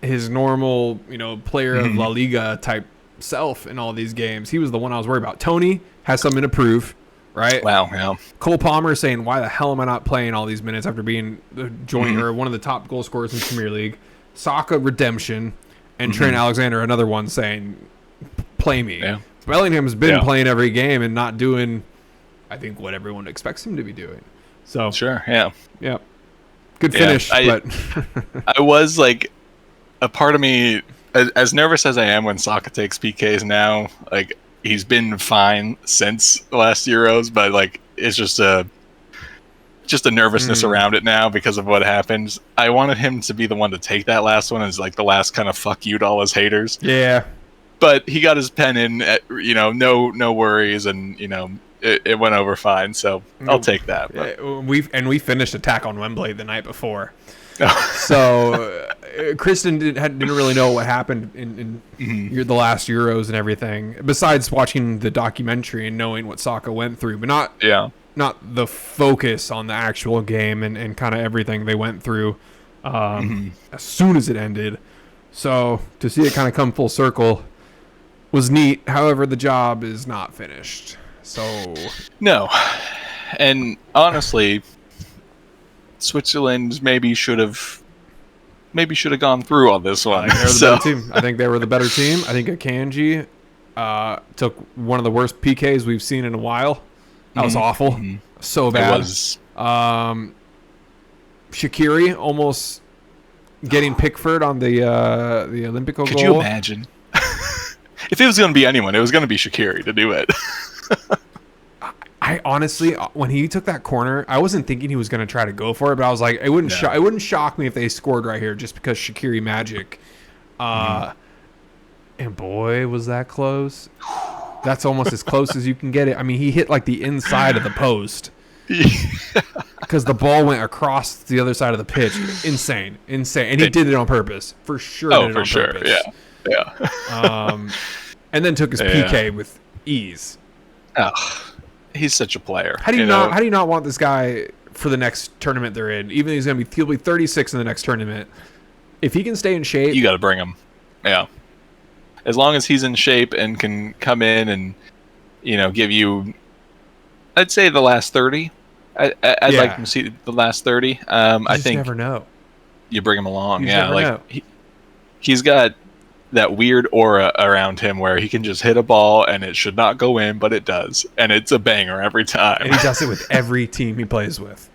his normal, player of La Liga type self in all these games. He was the one I was worried about. Tony has something to prove. right? Wow, yeah. Cole Palmer saying, "Why the hell am I not playing all these minutes after being the joint or one of the top goal scorers in Premier League?" Saka redemption, and Trent Alexander, another one saying, "Play me." Yeah. Bellingham's been playing every game and not doing, I think, what everyone expects him to be doing. So Sure, yeah. Good finish, but I was like, a part of me, as nervous as I am when Saka takes PKs now, like, he's been fine since the last Euros, but like, it's just a nervousness around it now because of what happened. I wanted him to be the one to take that last one as like the last kind of fuck you to all his haters. yeah. But he got his pen in, no worries, and it went over fine. So I'll take that. But. We finished Attack on Wembley the night before, so Kristen didn't really know what happened in the last Euros and everything. Besides watching the documentary and knowing what Saka went through, but not the focus on the actual game and kind of everything they went through as soon as it ended. So to see it kind of come full circle was neat. However, the job is not finished. So no, and honestly, Switzerland maybe should have gone through on this one. I think they were the better team. I think Akanji took one of the worst PKs we've seen in a while. That was awful. So bad. It was. Shaqiri almost getting Pickford on the Olympico goal. Could you imagine? If it was going to be anyone, it was going to be Shaqiri to do it. I honestly, when he took that corner, I wasn't thinking he was going to try to go for it, but I was like, it wouldn't shock me if they scored right here just because Shaqiri magic. And boy, was that close. That's almost as close as you can get it. I mean, he hit like the inside of the post. Because the ball went across the other side of the pitch. Insane. And he did it on purpose. For sure. Purpose. Yeah. And then took his PK with ease. Oh, he's such a player. How do you not want this guy for the next tournament they're in? Even though he'll be 36 in the next tournament. If he can stay in shape, you got to bring him. Yeah. As long as he's in shape and can come in and give you, I'd say the last 30. I'd like to see the last 30. I think never know. You bring him along. He's got that weird aura around him where he can just hit a ball and it should not go in, but it does, and it's a banger every time. And he does it with every team he plays with.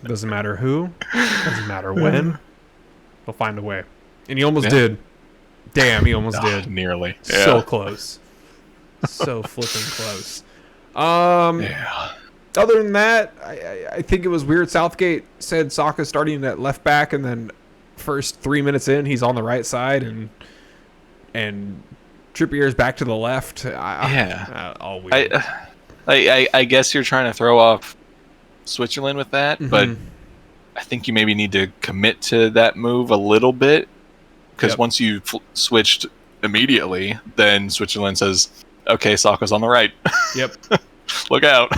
Doesn't matter who, doesn't matter when. He'll find a way, and he almost did. Damn, he almost did. Nearly. So close. So flipping close. Other than that, I think it was weird. Southgate said Saka starting at left back, and then first 3 minutes in, he's on the right side, and Trippier's back to the left. All weird. I guess you're trying to throw off Switzerland with that, but I think you maybe need to commit to that move a little bit, because once you switched immediately, then Switzerland says, "Okay, Saka's on the right." Yep. Look out.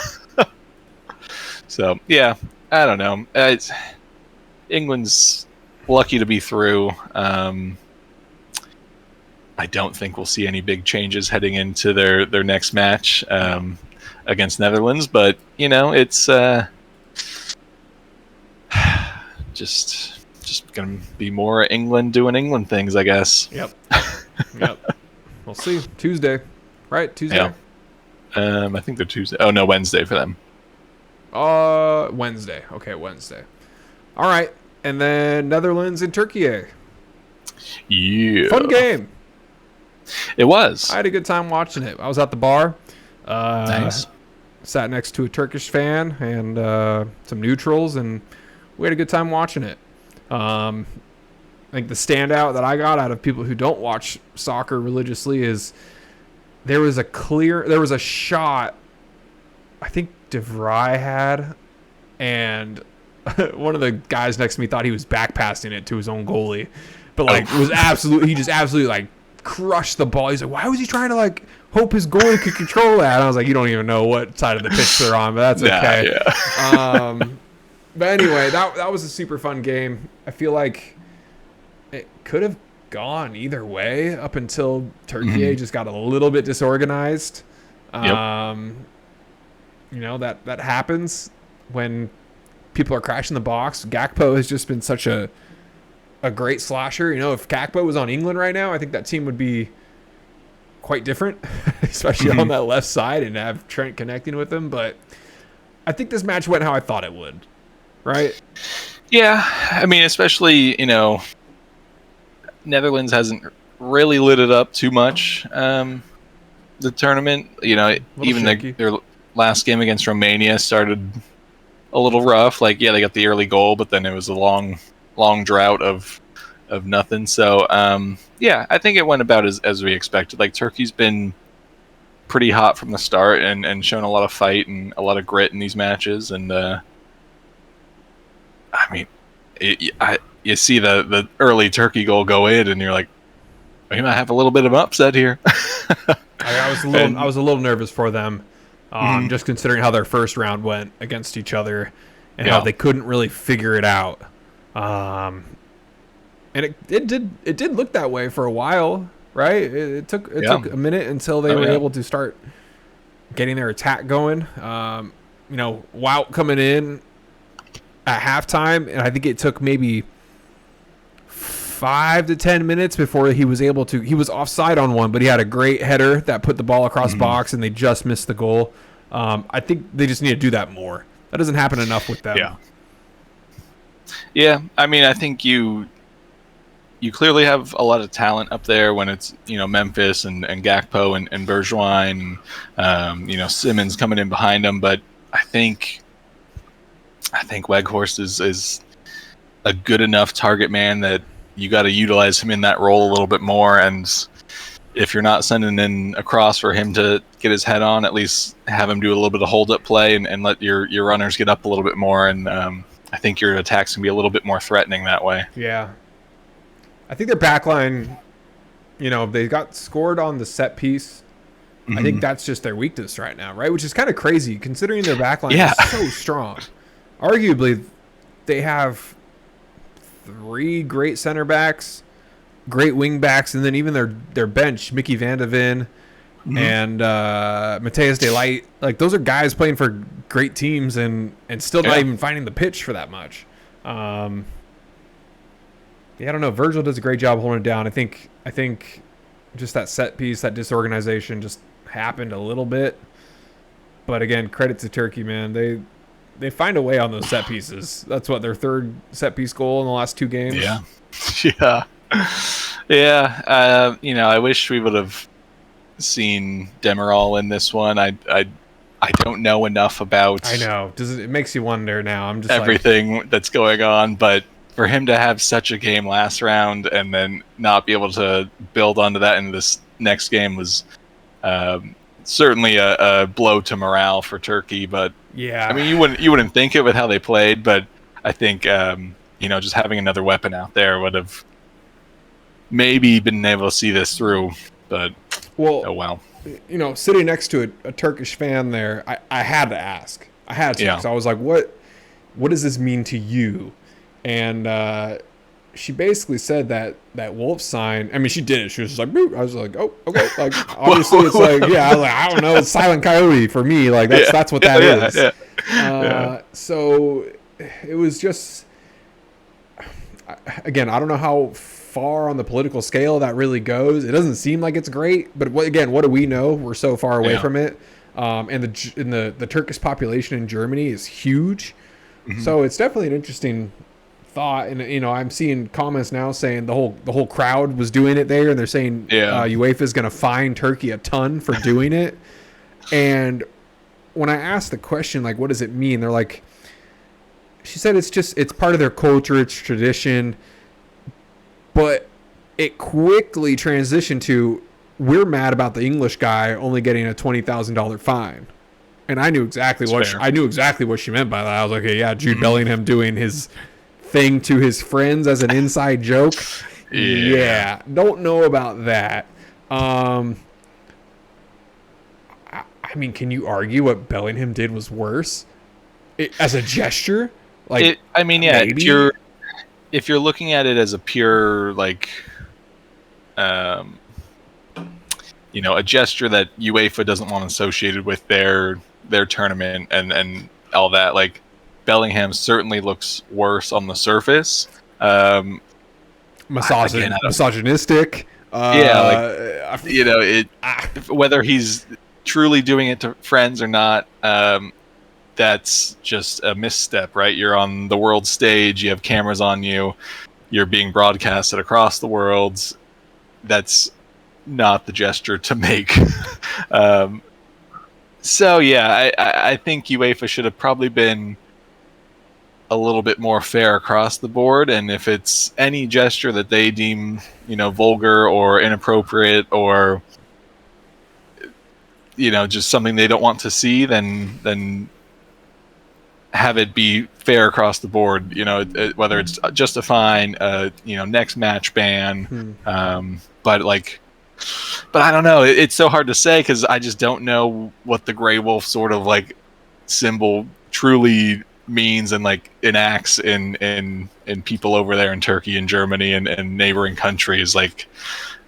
So I don't know. England's lucky to be through. I don't think we'll see any big changes heading into their next match against Netherlands, but it's just gonna be more England doing England things, I guess. Yep. We'll see. Tuesday, right? Tuesday. Yeah. I think they're Tuesday. Oh no, Wednesday for them. Wednesday. Okay, Wednesday. All right. And then Netherlands and Turkiye. Yeah. Fun game. It was. I had a good time watching it. I was at the bar. Nice. Sat next to a Turkish fan and some neutrals, and we had a good time watching it. I think the standout that I got out of people who don't watch soccer religiously is there was a shot I think De Vrij had, and one of the guys next to me thought he was back passing it to his own goalie, but he just absolutely crushed the ball. He's like, why was he trying to hope his goalie could control that? And I was like, you don't even know what side of the pitch they're on, but that's okay. But anyway, that was a super fun game. I feel like it could have gone either way up until Turkiye just got a little bit disorganized. that happens when people are crashing the box. Gakpo has just been such a great slasher. If Gakpo was on England right now, I think that team would be quite different, especially on that left side, and have Trent connecting with him. But I think this match went how I thought it would, right? Yeah, I mean, especially, Netherlands hasn't really lit it up too much, the tournament. Even their last game against Romania started a little rough. Like, yeah, they got the early goal, but then it was a long drought of nothing. So, yeah, I think it went about as we expected. Like, Turkey's been pretty hot from the start and shown a lot of fight and a lot of grit in these matches. And, I mean, you see the early Turkey goal go in, and you're like, we might have a little bit of upset here. I was a little nervous for them, just considering how their first round went against each other, and how they couldn't really figure it out. And it did look that way for a while, right? It took a minute until they were able to start getting their attack going. Wout coming in at halftime, and I think it took maybe 5 to 10 minutes before he was able to. He was offside on one, but he had a great header that put the ball across box, and they just missed the goal. I think they just need to do that more. That doesn't happen enough with them. Yeah. I mean, I think you clearly have a lot of talent up there when it's Memphis and Gakpo and Bergwijn, and Simmons coming in behind them. But I think Weghorst is a good enough target man that you got to utilize him in that role a little bit more. And if you're not sending in a cross for him to get his head on, at least have him do a little bit of hold up play and let your runners get up a little bit more. And I think your attacks can be a little bit more threatening that way. Yeah. I think their backline, they got scored on the set piece. I think that's just their weakness right now, right? Which is kind of crazy considering their backline is so strong. Arguably, they have 3 great center backs, great wing backs, and then even their bench, Mickey Van de Ven and Mateus De Light. Like, those are guys playing for great teams and still not even finding the pitch for that much. I don't know. Virgil does a great job holding it down. I think just that set piece, that disorganization just happened a little bit. But again, credit to Turkey, man. They find a way on those set pieces. That's what, their 3rd set piece goal in the last 2 games. Yeah. I wish we would have seen Demiral in this one. I don't know enough about. I know. It makes you wonder now. I'm just everything that's going on, but for him to have such a game last round and then not be able to build onto that in this next game was certainly a blow to morale for Turkey. But yeah, I mean, you wouldn't think it with how they played, but I think just having another weapon out there would have maybe been able to see this through. But oh well. Sitting next to a Turkish fan there, I had to ask. So I was like, what does this mean to you? And she basically said that wolf sign. I mean, she did it. She was just like, boop. I was like, oh, okay. Like, obviously, it's like, I was like, I don't know. It's silent coyote for me. Like, that's what that is. Yeah. So it was just, again, I don't know how far on the political scale that really goes. It doesn't seem like it's great, but what do we know? We're so far away from it. And the Turkish population in Germany is huge. So it's definitely an interesting thought. And I'm seeing comments now saying the whole crowd was doing it there, and they're saying UEFA is going to fine Turkey a ton for doing it. And when I asked the question, like, what does it mean? They're like, she said it's part of their culture, it's tradition. But it quickly transitioned to, we're mad about the English guy only getting a $20,000 fine. And I knew exactly what she meant by that. I was like, okay, Jude Bellingham doing his thing to his friends as an inside joke. Yeah, don't know about that. I mean, can you argue what Bellingham did was worse as a gesture? Like, maybe? If you're looking at it as a pure a gesture that UEFA doesn't want associated with their tournament and all that. Like Bellingham certainly looks worse on the surface. Again, Misogynistic. Yeah, like Ah, whether he's truly doing it to friends or not, that's just a misstep, right? You're on the world stage, you have cameras on you, you're being broadcasted across the world. That's not the gesture to make. So yeah, I think UEFA should have probably been a little bit more fair across the board, and if it's any gesture that they deem vulgar or inappropriate or just something they don't want to see, then have it be fair across the board. Whether it's just a fine, next match ban. But I don't know. It's so hard to say because I just don't know what the gray wolf sort of like symbol truly means and like enacts in people over there in Turkey and Germany and neighboring countries. Like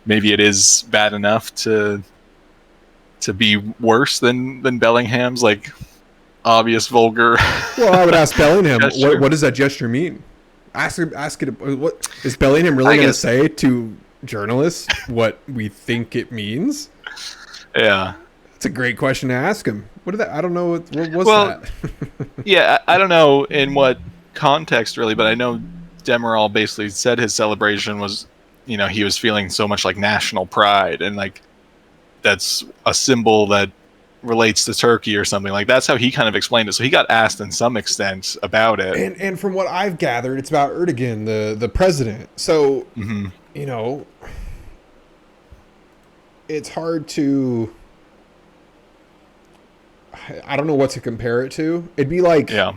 maybe it is bad enough to be worse than Bellingham's like obvious vulgar. well, I would ask Bellingham, gesture. what does that gesture mean? Ask it. What is Bellingham really going to say to journalists? What we think it means? Yeah, it's a great question to ask him. What did that? I don't know. What was that? Yeah, I don't know in what context really, but I know Demiral basically said his celebration was, he was feeling so much like national pride, and like that's a symbol that relates to Turkey or something. Like that's how he kind of explained it. So he got asked in some extent about it. And from what I've gathered, it's about Erdogan, the president. So it's hard to. I don't know what to compare it to. It'd be like, yeah,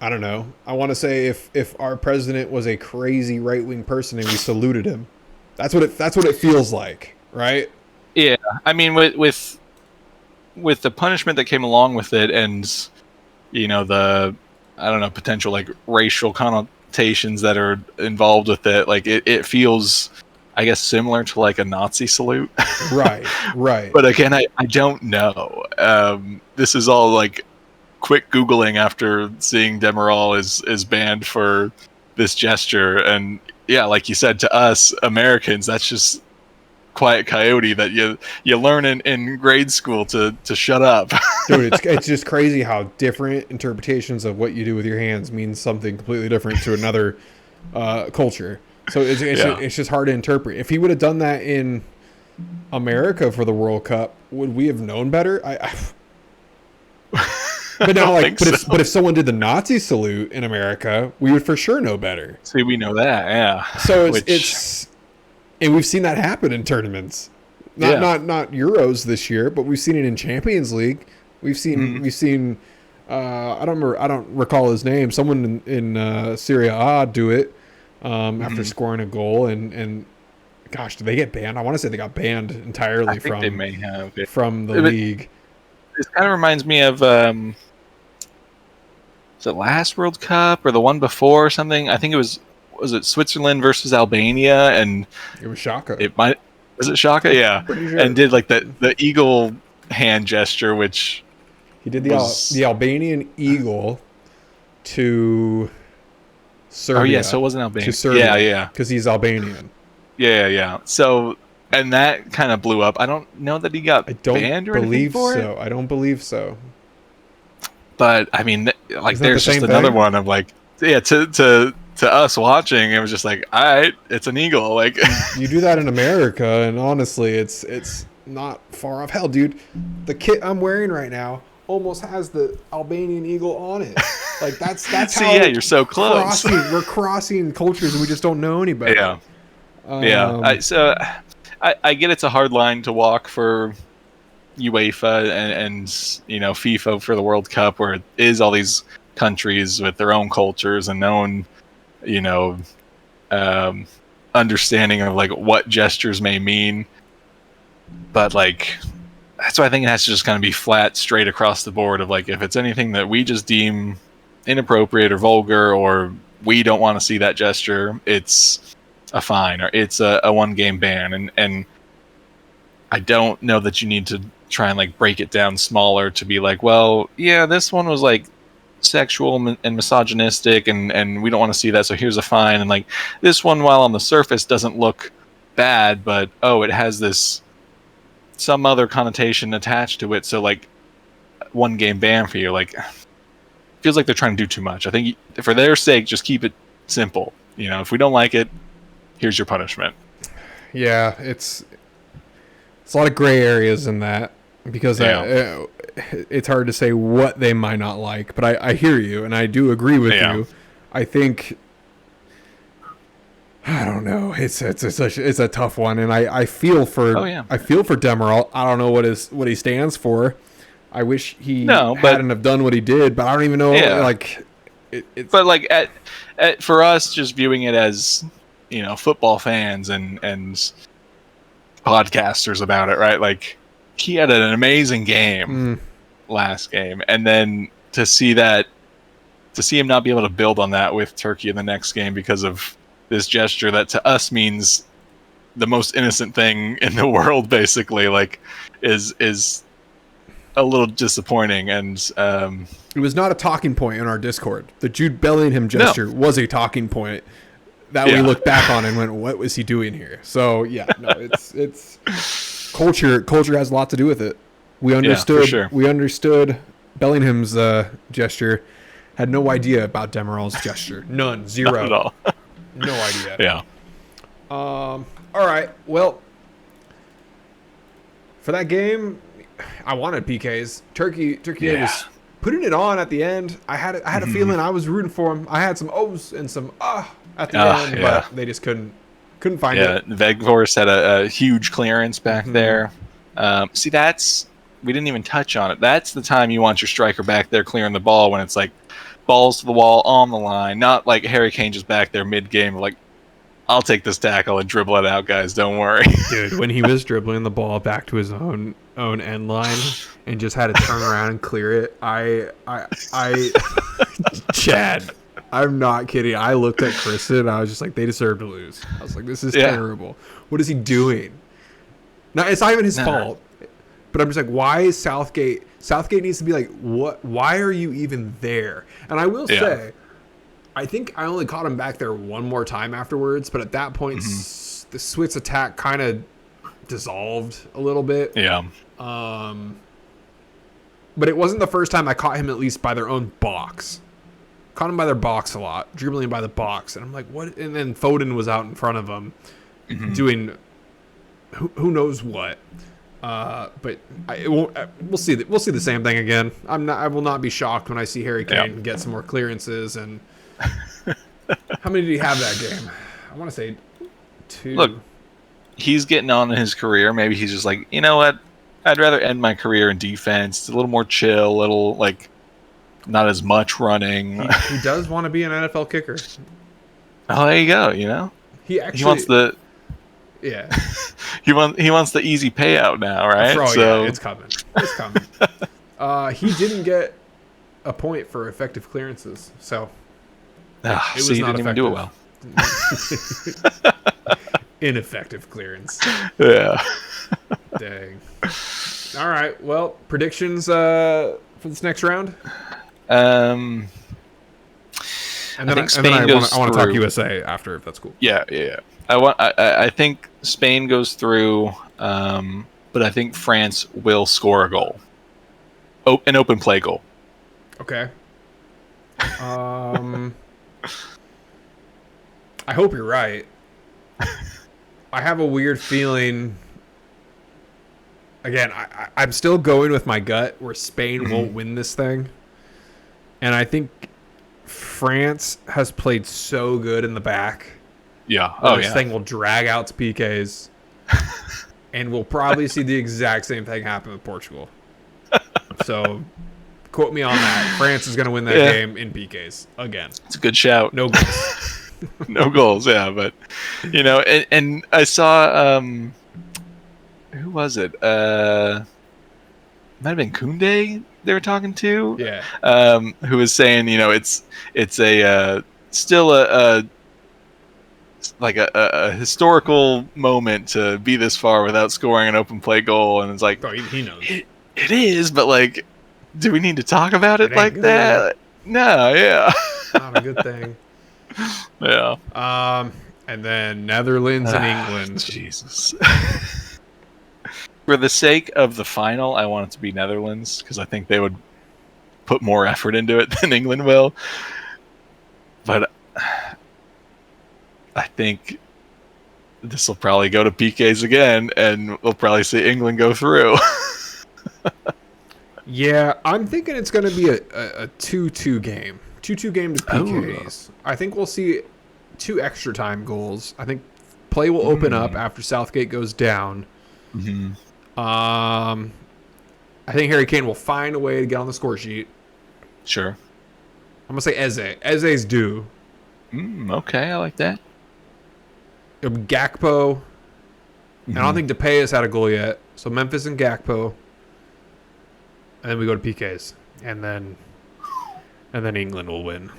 I don't know. I want to say if our president was a crazy right wing person and we saluted him, that's what it feels like, right? Yeah, I mean with the punishment that came along with it, and the I don't know potential like racial connotations that are involved with it, like it feels, I guess, similar to like a Nazi salute. Right. But again, I don't know. This is all like quick Googling after seeing Demiral is banned for this gesture. And yeah, like you said, to us Americans, that's just quiet coyote that you learn in grade school to shut up. Dude, it's just crazy how different interpretations of what you do with your hands means something completely different to another culture. So it's just hard to interpret. If he would have done that in America for the World Cup, would we have known better? But now, like, but if someone did the Nazi salute in America, we would for sure know better. See, we know that, yeah. So it's and we've seen that happen in tournaments. Not Euros this year, but we've seen it in Champions League. We've seen I don't recall his name. Someone in Serie A do it after scoring a goal and gosh, did they get banned? I want to say they got banned entirely from they may have, yeah. from the league. This kind of reminds me of was it last World Cup or the one before or something? I think it was it Switzerland versus Albania, and it was Saka. Was it Saka? Yeah, sure. And did like the eagle hand gesture, which he did the Albanian eagle to Serbia. Oh yeah, so it wasn't Albania. To Serbia, yeah, because he's Albanian. Yeah. So, and that kind of blew up. I don't know that he got banned or anything for it. I don't believe so. But I mean, like, there's just another one of like, yeah, to us watching, it was just like, all right, it's an eagle. Like, you do that in America, and honestly, it's not far off. Hell, dude, the kit I'm wearing right now almost has the Albanian eagle on it. Like that's See, how. Yeah, you're so close. We're crossing cultures, and we just don't know any better. Yeah. I get it's a hard line to walk for UEFA and FIFA for the World Cup, where it is all these countries with their own cultures and own understanding of like what gestures may mean. But like that's why I think it has to just kind of be flat, straight across the board of like, if it's anything that we just deem inappropriate or vulgar, or we don't want to see that gesture, it's a fine, or it's a 1-game ban. And I don't know that you need to try and like break it down smaller to be like, well, yeah, this one was like sexual and misogynistic, and we don't want to see that, so here's a fine. And like this one, while on the surface doesn't look bad, but it has this some other connotation attached to it, so like 1 game ban for you. Like, feels like they're trying to do too much. I think for their sake, just keep it simple. If we don't like it, here's your punishment. Yeah, it's a lot of gray areas in that, because it's hard to say what they might not like. But I hear you, and I do agree with you. I think, I don't know. It's a tough one, and I feel for Demerol. I don't know what he stands for. I wish he hadn't have done what he did, but I don't even know. Like, but like for us, just viewing it as football fans and podcasters about it, right? Like, he had an amazing game last game, and then to see him not be able to build on that with Turkey in the next game because of this gesture that to us means the most innocent thing in the world, basically, like, is a little disappointing. And it was not a talking point in our Discord. The Jude Bellingham gesture was a talking point that we looked back on and went, what was he doing here? So it's culture has a lot to do with it. We understood Bellingham's gesture, had no idea about Demerol's gesture. None. Zero. Not at all. No idea. Yeah. All right. Well, for that game, I wanted PKs. Turkiye was putting it on at the end. I had a feeling I was rooting for him. I had some O's and some at the end, but they just couldn't find it. Yeah, Veghorst had a huge clearance back there. See, we didn't even touch on it. That's the time you want your striker back there clearing the ball, when it's like balls to the wall on the line, not like Harry Kane just back there mid-game, like, I'll take this tackle and dribble it out, guys. Don't worry. Dude, when he was dribbling the ball back to his own end line and just had to turn around and clear it, I Chad, I'm not kidding. I looked at Kristen and I was just like, they deserve to lose. I was like, this is terrible. What is he doing? Now, it's not even his fault. But I'm just like, why is Southgate needs to be like, what? Why are you even there? And I will say, I think I only caught him back there one more time afterwards. But at that point, the Swiss attack kind of dissolved a little bit. Yeah. But it wasn't the first time I caught him, at least by their own box. Caught him by their box a lot, dribbling by the box. And I'm like, what? And then Foden was out in front of him doing who knows what. But we'll see the same thing again. I will not be shocked when I see Harry Kane get some more clearances. And how many did he have that game? I want to say 2. Look, he's getting on in his career. Maybe he's just like, you know what? I'd rather end my career in defense. It's a little more chill, a little like not as much running. He does want to be an NFL kicker. Oh, there you go. He wants the he wants the easy payout now, right? It's coming. It's coming. He didn't get a point for effective clearances, so it was not didn't effective. Even do it well. Ineffective clearance. Yeah. Dang. All right. Well, predictions for this next round. And then I want to talk USA after, if that's cool. Yeah. I think Spain goes through, but I think France will score a goal. An open play goal. Okay. I hope you're right. I have a weird feeling. Again, I'm still going with my gut where Spain won't win this thing. And I think France has played so good in the back. Yeah. This thing will drag out to PKs. And we'll probably see the exact same thing happen with Portugal. So, quote me on that. France is going to win that game in PKs again. It's a good shout. No goals. No goals, yeah. But, and I saw... who was it? Might have been Koundé they were talking to. Yeah. Who was saying, it's a still a like a historical moment to be this far without scoring an open play goal, and it's like, Oh, he knows. It is, but like, do we need to talk about it It ain't like good. that? No, yeah. Not a good thing. Yeah. And then Netherlands and England. Jesus. For the sake of the final, I want it to be Netherlands because I think they would put more effort into it than England will. But I think this will probably go to PKs again, and we'll probably see England go through. Yeah, I'm thinking it's going to be a 2-2 game. 2-2 game to PKs. I think we'll see 2 extra time goals. I think play will open up after Southgate goes down. Mm-hmm. I think Harry Kane will find a way to get on the score sheet. Sure. I'm going to say Eze. Eze's due. Okay, I like that. It'll be Gakpo. And I don't think Depay has had a goal yet. So Memphis and Gakpo. And then we go to PKs. And then England will win.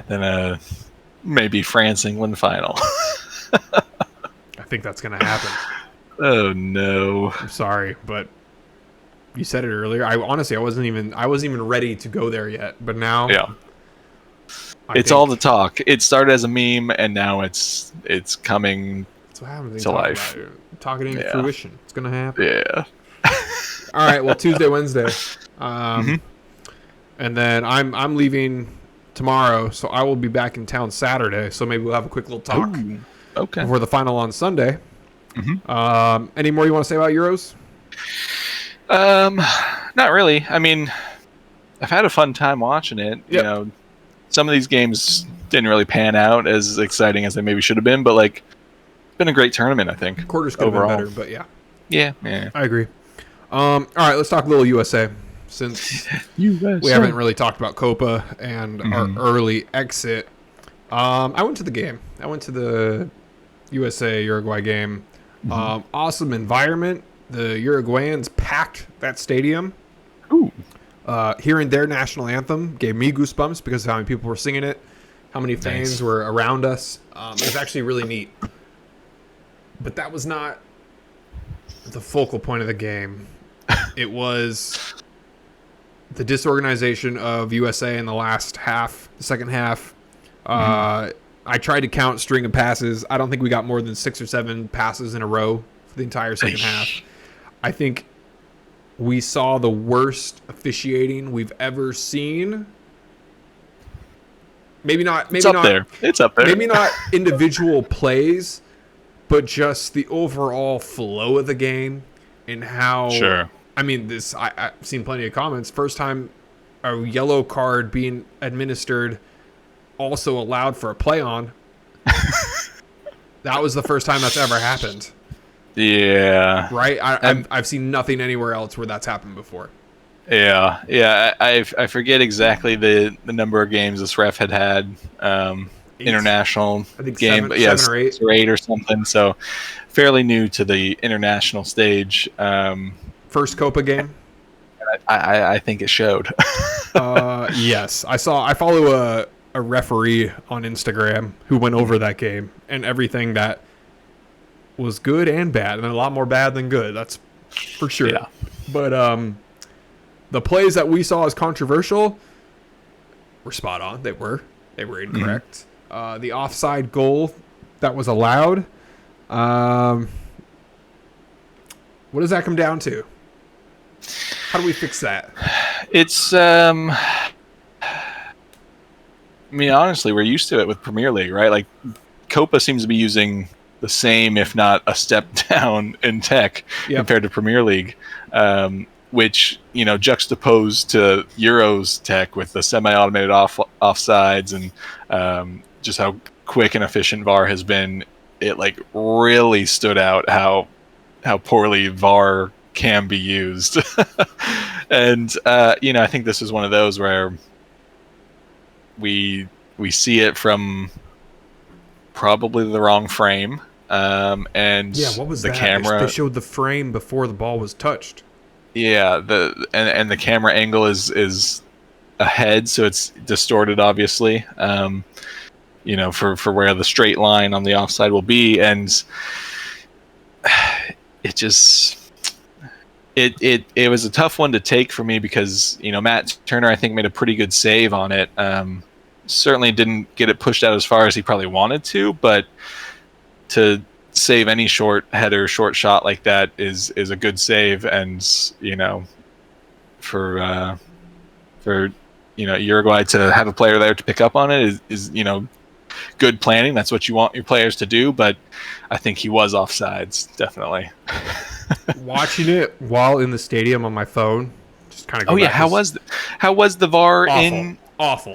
Then maybe France-England final. I think that's going to happen. Oh no. I'm sorry, but you said it earlier. I wasn't even ready to go there yet, but now it's all the talk. It started as a meme and now it's coming that's what happens to life. Talking into fruition. It's going to happen. Yeah. All right, well, Tuesday, Wednesday. And then I'm leaving tomorrow, so I will be back in town Saturday, so maybe we'll have a quick little talk before the final on Sunday. Any more you want to say about Euros? Not really. I mean, I've had a fun time watching it. Yep. You know, some of these games didn't really pan out as exciting as they maybe should have been, but like, it's been a great tournament, I think. Quarters could have been better, but yeah. Yeah. I agree. All right, let's talk a little USA, since we haven't really talked about Copa and our early exit. I went to the game. I went to the USA-Uruguay game. Awesome environment. The Uruguayans packed that stadium. Ooh. Hearing their national anthem gave me goosebumps because of how many people were singing it, how many fans were around us. It was actually really neat. But that was not the focal point of the game. It was the disorganization of USA in the last half, the second half. I tried to count string of passes. I don't think we got more than 6 or 7 passes in a row for the entire second half. I think we saw the worst officiating we've ever seen. It's up there. Maybe not individual plays, but just the overall flow of the game and how. Sure. I mean, I've seen plenty of comments. First time a yellow card being administered also allowed for a play on. That was the first time that's ever happened. Yeah. Right? I've seen nothing anywhere else where that's happened before. Yeah. I forget exactly the number of games this ref had international I think game, but seven or 8. or 8 or something. So fairly new to the international stage. First Copa game. I think it showed. Yes, I follow a referee on Instagram who went over that game and everything that was good and bad, and a lot more bad than good. That's for sure. Yeah. But the plays that we saw as controversial were spot on. They were incorrect. The offside goal that was allowed. What does that come down to? How do we fix that? It's I mean, honestly, we're used to it with Premier League, right? Like, Copa seems to be using the same, if not a step down in tech compared to Premier League, which, you know, juxtaposed to Euros tech with the semi-automated offsides and just how quick and efficient VAR has been. It like really stood out how poorly VAR can be used. And you know, I think this is one of those where we see it from probably the wrong frame, and what was the that? camera. They showed the frame before the ball was touched. Yeah, and the camera angle is ahead, so it's distorted, obviously. For where the straight line on the offside will be, and it just it was a tough one to take for me because Matt Turner, I think, made a pretty good save on it. Certainly didn't get it pushed out as far as he probably wanted to, but to save any short header, short shot like that is a good save, and for Uruguay to have a player there to pick up on it is good planning. That's what you want your players to do, but I think he was offsides, definitely. Watching it while in the stadium on my phone, just kind of. Oh yeah, how was the VAR awful, in? Awful,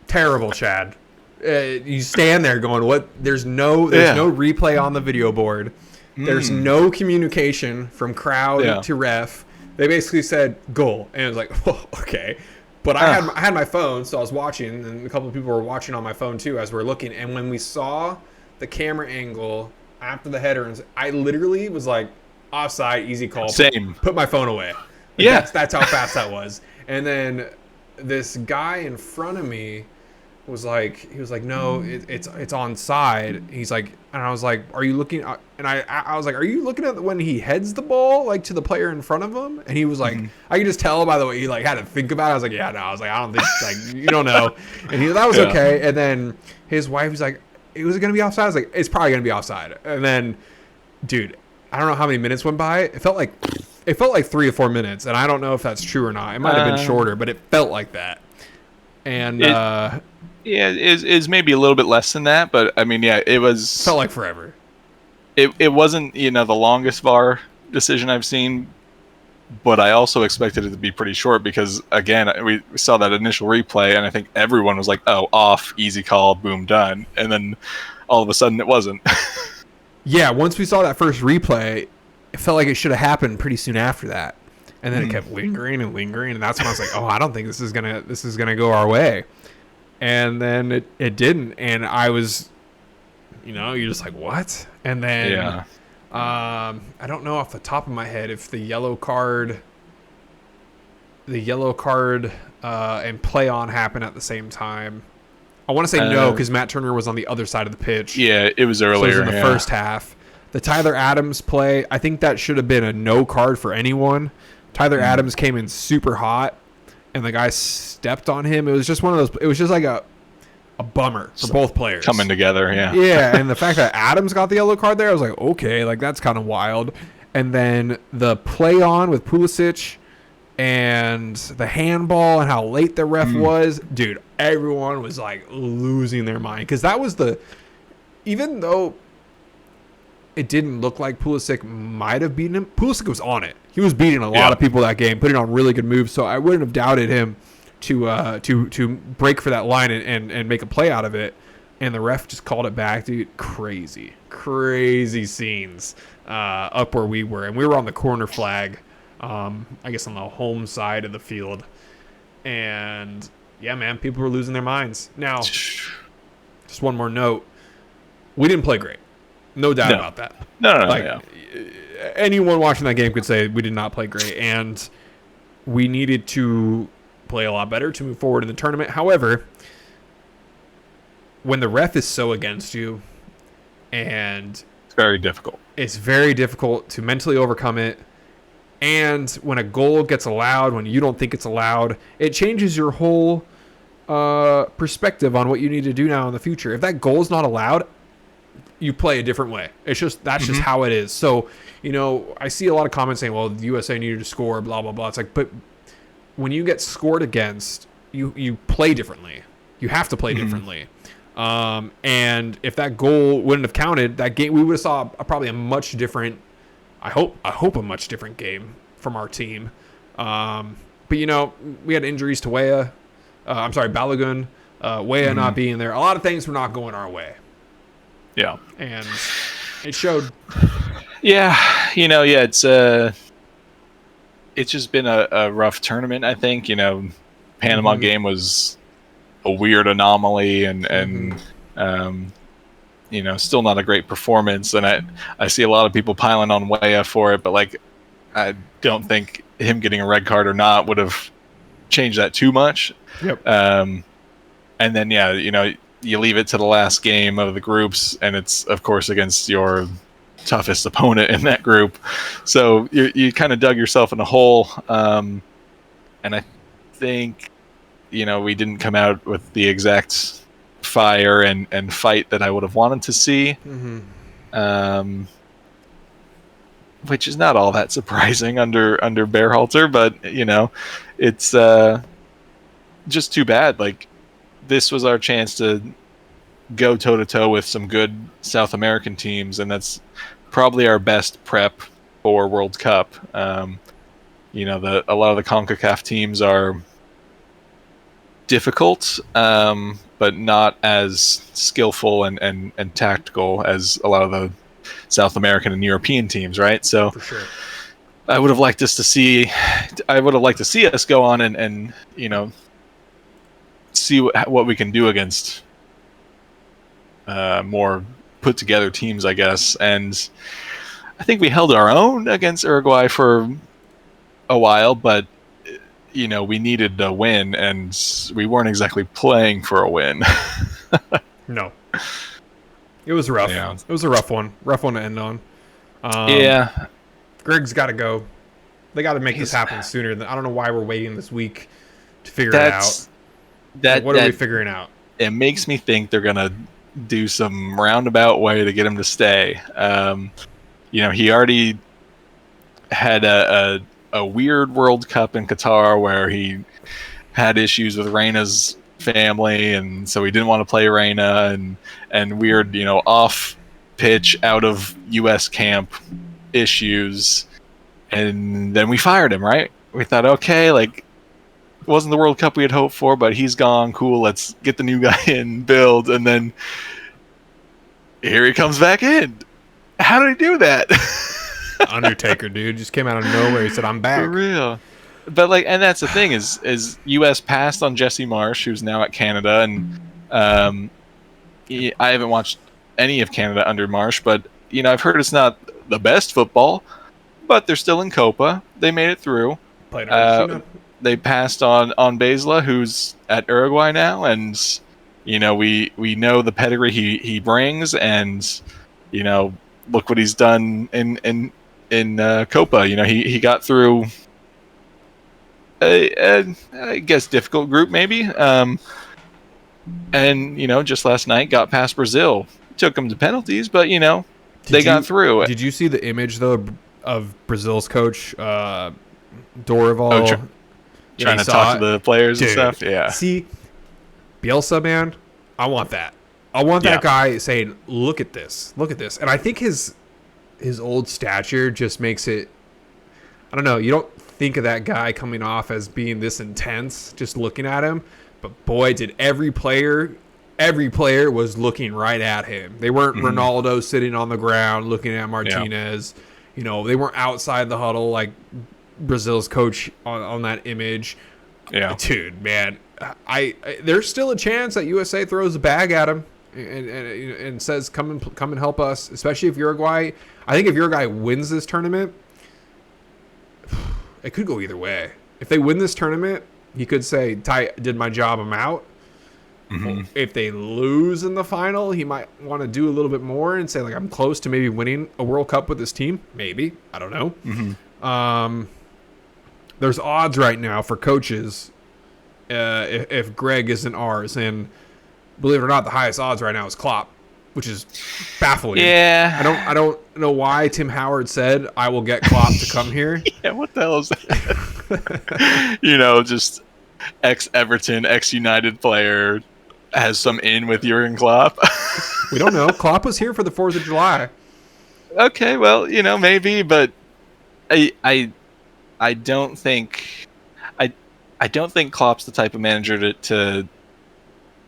terrible, Chad. You stand there going, "What?" There's no replay on the video board. There's no communication from crowd to ref. They basically said goal, and it was like, oh, okay. But I had my phone, so I was watching, and a couple of people were watching on my phone too as we were looking. And when we saw the camera angle after the header, I literally was like, offside, easy call. Same. Put my phone away. That's how fast that was. And then this guy in front of me was like, no, it's onside. He's like, and I was like, are you looking? And I was like, are you looking at when he heads the ball like to the player in front of him? And he was like, I could just tell by the way he like had to think about it. I was like, yeah, no. I was like, I don't think like you don't know. And that was okay. And then his wife was like, it was gonna be offside. I was like, it's probably gonna be offside. And then, dude, I don't know how many minutes went by. It felt like 3 or 4 minutes, and I don't know if that's true or not. It might have been shorter, but it felt like that. And is maybe a little bit less than that, but I mean, yeah, it felt like forever. It wasn't the longest VAR decision I've seen, but I also expected it to be pretty short because again we saw that initial replay and I think everyone was like, oh, off, easy call, boom, done, and then all of a sudden it wasn't. Yeah, once we saw that first replay, it felt like it should have happened pretty soon after that, and then it kept lingering, and that's when I was like, oh, I don't think this is gonna go our way. And then it didn't, and I was, you're just like, what? And then, I don't know off the top of my head if the yellow card and play on happened at the same time. I want to say no, because Matt Turner was on the other side of the pitch. Yeah, it was earlier. So it was in the first half. The Tyler Adams play, I think that should have been a no card for anyone. Tyler Adams came in super hot, and the guy stepped on him. It was just one of those. It was just like a bummer for both players coming together. Yeah. Yeah, and the fact that Adams got the yellow card there, I was like, okay, like that's kind of wild. And then the play on with Pulisic and the handball and how late the ref was, dude, everyone was like losing their mind because that was even though it didn't look like Pulisic might have beaten him, Pulisic was on it. He was beating a lot of people that game, putting on really good moves. So I wouldn't have doubted him to break for that line and make a play out of it. And the ref just called it back, dude. Crazy scenes up where we were, and we were on the corner flag. I guess on the home side of the field. And yeah, man, people were losing their minds. Now, just one more note. We didn't play great. No doubt about that. No. Anyone watching that game could say we did not play great, and we needed to play a lot better to move forward in the tournament. However, when the ref is so against you, and it's very difficult to mentally overcome it. And when a goal gets allowed, when you don't think it's allowed, it changes your whole perspective on what you need to do now in the future. If that goal is not allowed, you play a different way. That's just how it is. So, I see a lot of comments saying, well, the USA needed to score, blah, blah, blah. It's like, but when you get scored against, you play differently. You have to play differently. And if that goal wouldn't have counted, that game, we would have saw probably a much different, I hope a much different game from our team. But we had injuries to Weah. Balogun, Weah not being there. A lot of things were not going our way. Yeah. And it showed. Yeah. It's just been a rough tournament, I think. Panama game was a weird anomaly and still not a great performance. And I see a lot of people piling on Weah for it, but I don't think him getting a red card or not would have change that too much. Yep. And then you leave it to the last game of the groups, and it's of course against your toughest opponent in that group. So you kind of dug yourself in a hole. And I think we didn't come out with the exact fire and fight that I would have wanted to see. Mm-hmm. Which is not all that surprising under Bearhalter, but it's just too bad. Like, this was our chance to go toe to toe with some good South American teams, and that's probably our best prep for World Cup. A lot of the CONCACAF teams are difficult, but not as skillful and tactical as a lot of the South American and European teams, right? So For sure. I would have liked to see us go on and see what we can do against more put together teams, I guess. And I think we held our own against Uruguay for a while, but we needed a win, and we weren't exactly playing for a win. No. It was rough. Yeah. It was a rough one. Rough one to end on. Yeah. Greg's got to go. They got to make this happen sooner. I don't know why we're waiting this week to figure it out. What are we figuring out? It makes me think they're going to do some roundabout way to get him to stay. He already had a weird World Cup in Qatar where he had issues with Reyna's family, and so he didn't want to play Reyna, and weird, off pitch, out of U.S. camp issues, and then we fired him, right? We thought, okay, like, it wasn't the World Cup we had hoped for, but he's gone, cool, let's get the new guy in, build, and then here he comes back in. How did he do that? Undertaker, dude, just came out of nowhere. He said, I'm back. For real. But and that's the thing is U.S. passed on Jesse Marsh, who's now at Canada, and I haven't watched any of Canada under Marsh, but I've heard it's not the best football, but they're still in Copa. They made it through. Played Argentina. They passed on Bezla, who's at Uruguay now, and we know the pedigree he brings, and look what he's done in Copa. He got through I guess difficult group maybe, and just last night got past Brazil. Took them to penalties, but they got through. Did you see the image though of Brazil's coach Dorival? Trying to talk to the players and stuff. Yeah. See, Bielsa, man, I want that. I want that guy saying, "Look at this, look at this." And I think his old stature just makes it. I don't know. You don't think of that guy coming off as being this intense just looking at him, but boy, did every player was looking right at him. They weren't Ronaldo sitting on the ground looking at Martinez. Yeah. They weren't outside the huddle like Brazil's coach on that image. Yeah, dude, man, there's still a chance that USA throws a bag at him and says, "Come and help us." Especially if Uruguay. I think if Uruguay wins this tournament, it could go either way. If they win this tournament, he could say, "Ty did my job. I'm out." Mm-hmm. If they lose in the final, he might want to do a little bit more and say, like, I'm close to maybe winning a World Cup with this team. Maybe. I don't know. Mm-hmm. There's odds right now for coaches if Greg isn't ours. And believe it or not, the highest odds right now is Klopp, which is baffling. Yeah. I don't know why Tim Howard said, I will get Klopp to come here. Yeah, what the hell is that? Just ex-Everton, ex-United player has some in with Jurgen Klopp. We don't know. Klopp was here for the 4th of July. Okay, well, maybe, but I don't think I don't think Klopp's the type of manager to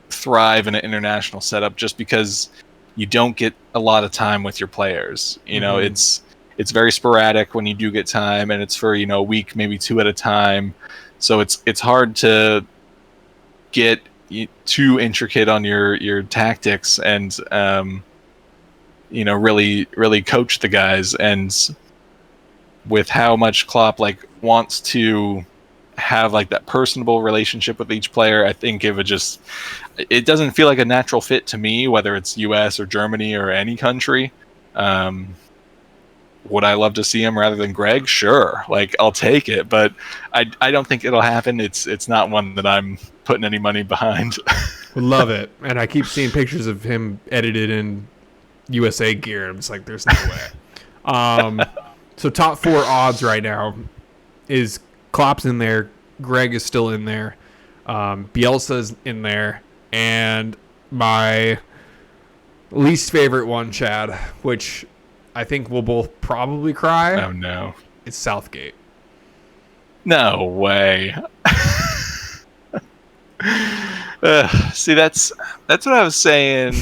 thrive in an international setup, just because you don't get a lot of time with your players. It's very sporadic when you do get time, and it's for a week, maybe 2 at a time. So it's hard to get too intricate on your tactics and really coach the guys. And with how much Klopp wants to have like that personable relationship with each player. I think it doesn't feel like a natural fit to me, whether it's US or Germany or any country. Would I love to see him rather than Greg? Sure, like I'll take it, but I don't think it'll happen. It's not one that I'm putting any money behind. Would love it. And I keep seeing pictures of him edited in USA gear. I'm just like, there's no way. So top 4 odds right now is Klopp's in there, Greg is still in there, Bielsa's in there, and my least favorite one, Chad, which I think we'll both probably cry. Oh no. It's Southgate. No way. See, that's what I was saying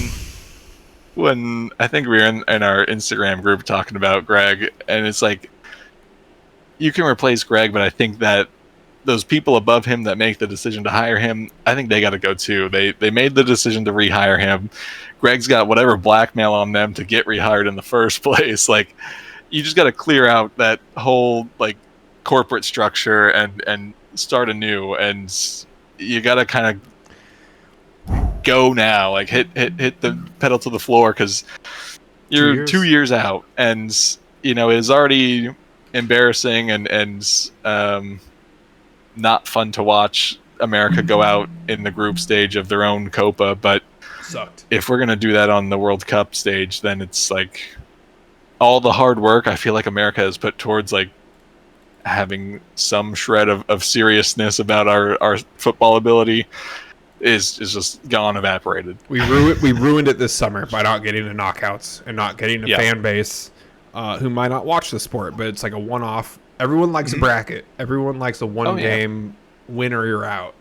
when I think we were in our Instagram group talking about Greg, and it's like you can replace Greg, but I think that those people above him that make the decision to hire him, I think they got to go too. They made the decision to rehire him. Greg's got whatever blackmail on them to get rehired in the first place. Like, you just got to clear out that whole like corporate structure and start anew, and you got to kind of go now, like hit the pedal to the floor, because you're 2 years out, and you know it is already embarrassing and not fun to watch America go out in the group stage of their own Copa. But sucked. If we're gonna do that on the World Cup stage, then it's like all the hard work I feel like America has put towards like having some shred of seriousness about our football ability is just gone, evaporated. We ruined it this summer by not getting the knockouts and not getting a fan base who might not watch the sport, but it's like a one-off. Everyone likes a bracket. Everyone likes a one-game win or you're out.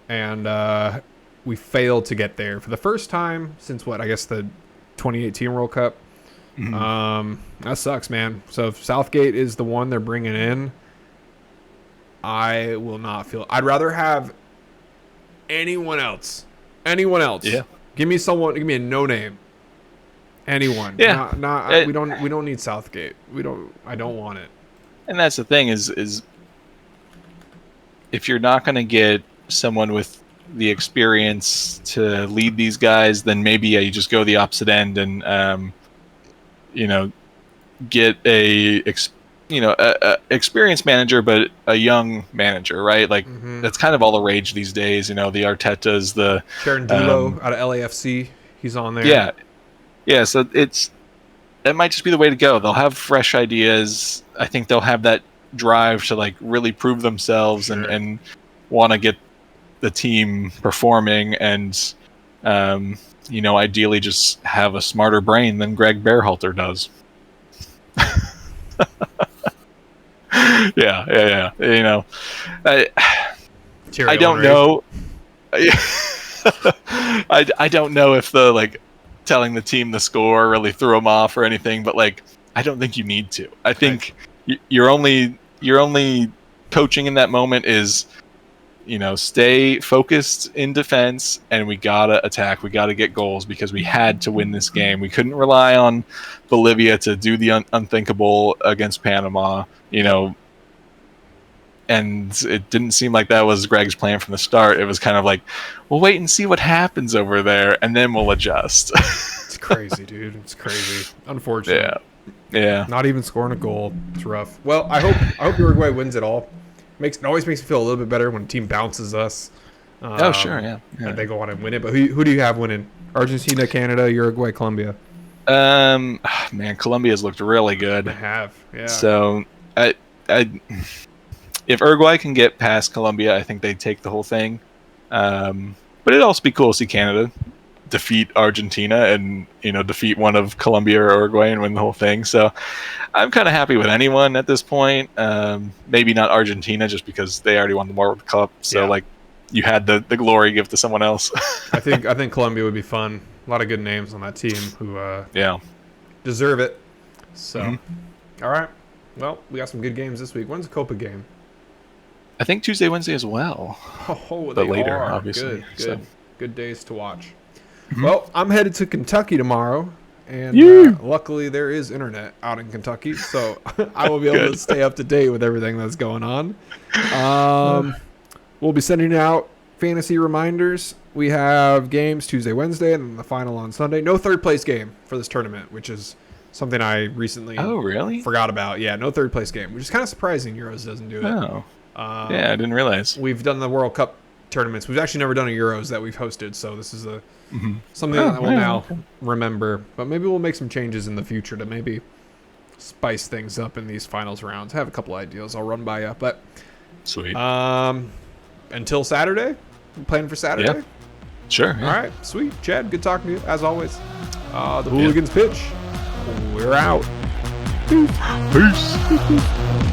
And we failed to get there for the first time since I guess the 2018 World Cup. That sucks, man. So if Southgate is the one they're bringing in, I will not feel. I'd rather have anyone else. Yeah. Give me a no name. Anyone. Yeah. We don't need Southgate. I don't want it. And that's the thing is if you're not going to get someone with the experience to lead these guys, then maybe you just go the opposite end and get a experienced manager, but a young manager, right? Like that's kind of all the rage these days. The Arteta's, the Sharon Dulo out of LAFC, he's on there. Yeah. So that might just be the way to go. They'll have fresh ideas. I think they'll have that drive to like really prove themselves and want to get the team performing and ideally just have a smarter brain than Greg Berhalter does. Yeah. I don't know. I don't know if the like telling the team the score really threw them off or anything, but like I don't think you need to. I think your only coaching in that moment is stay focused in defense, and we gotta attack. We gotta get goals because we had to win this game. We couldn't rely on Bolivia to do the unthinkable against Panama, and it didn't seem like that was Greg's plan from the start. It was kind of like, we'll wait and see what happens over there, and then we'll adjust. It's crazy, dude. It's crazy. Unfortunate. Yeah. Not even scoring a goal. It's rough. Well, I hope Uruguay wins it all. It always makes me feel a little bit better when a team bounces us. Sure, yeah. And they go on and win it. But who do you have winning? Argentina, Canada, Uruguay, Colombia? Man, Colombia's looked really good. They have, yeah. So, if Uruguay can get past Colombia, I think they take the whole thing. But it'd also be cool to see Canada defeat Argentina and defeat one of Colombia or Uruguay and win the whole thing. So I'm kind of happy with anyone at this point. Maybe not Argentina just because they already won the World Cup. So like you had the glory give to someone else. I think Colombia would be fun. A lot of good names on that team who deserve it. So all right. Well, we got some good games this week. When's the Copa game? I think Tuesday, Wednesday as well. But later, are. obviously. Good days to watch. Well, I'm headed to Kentucky tomorrow and Yeah. luckily there is internet out in Kentucky, so I will be able to stay up to date with everything that's going on. We'll be sending out fantasy reminders. We have games Tuesday, Wednesday, and then the final on Sunday. No third place game for this tournament, which is something I recently forgot about. Yeah, no third place game, which is kind of surprising. Euros doesn't do it. Oh. Yeah, I didn't realize. We've done the World Cup tournaments. We've actually never done a Euros that we've hosted, so this is something that we'll now remember. But maybe we'll make some changes in the future to maybe spice things up in these finals rounds. I have a couple ideas I'll run by you. But Sweet. Until Saturday, planning for Saturday? Yeah. Sure. Yeah. All right, sweet. Chad, good talking to you, as always. The Hooligans pitch. We're out. Peace.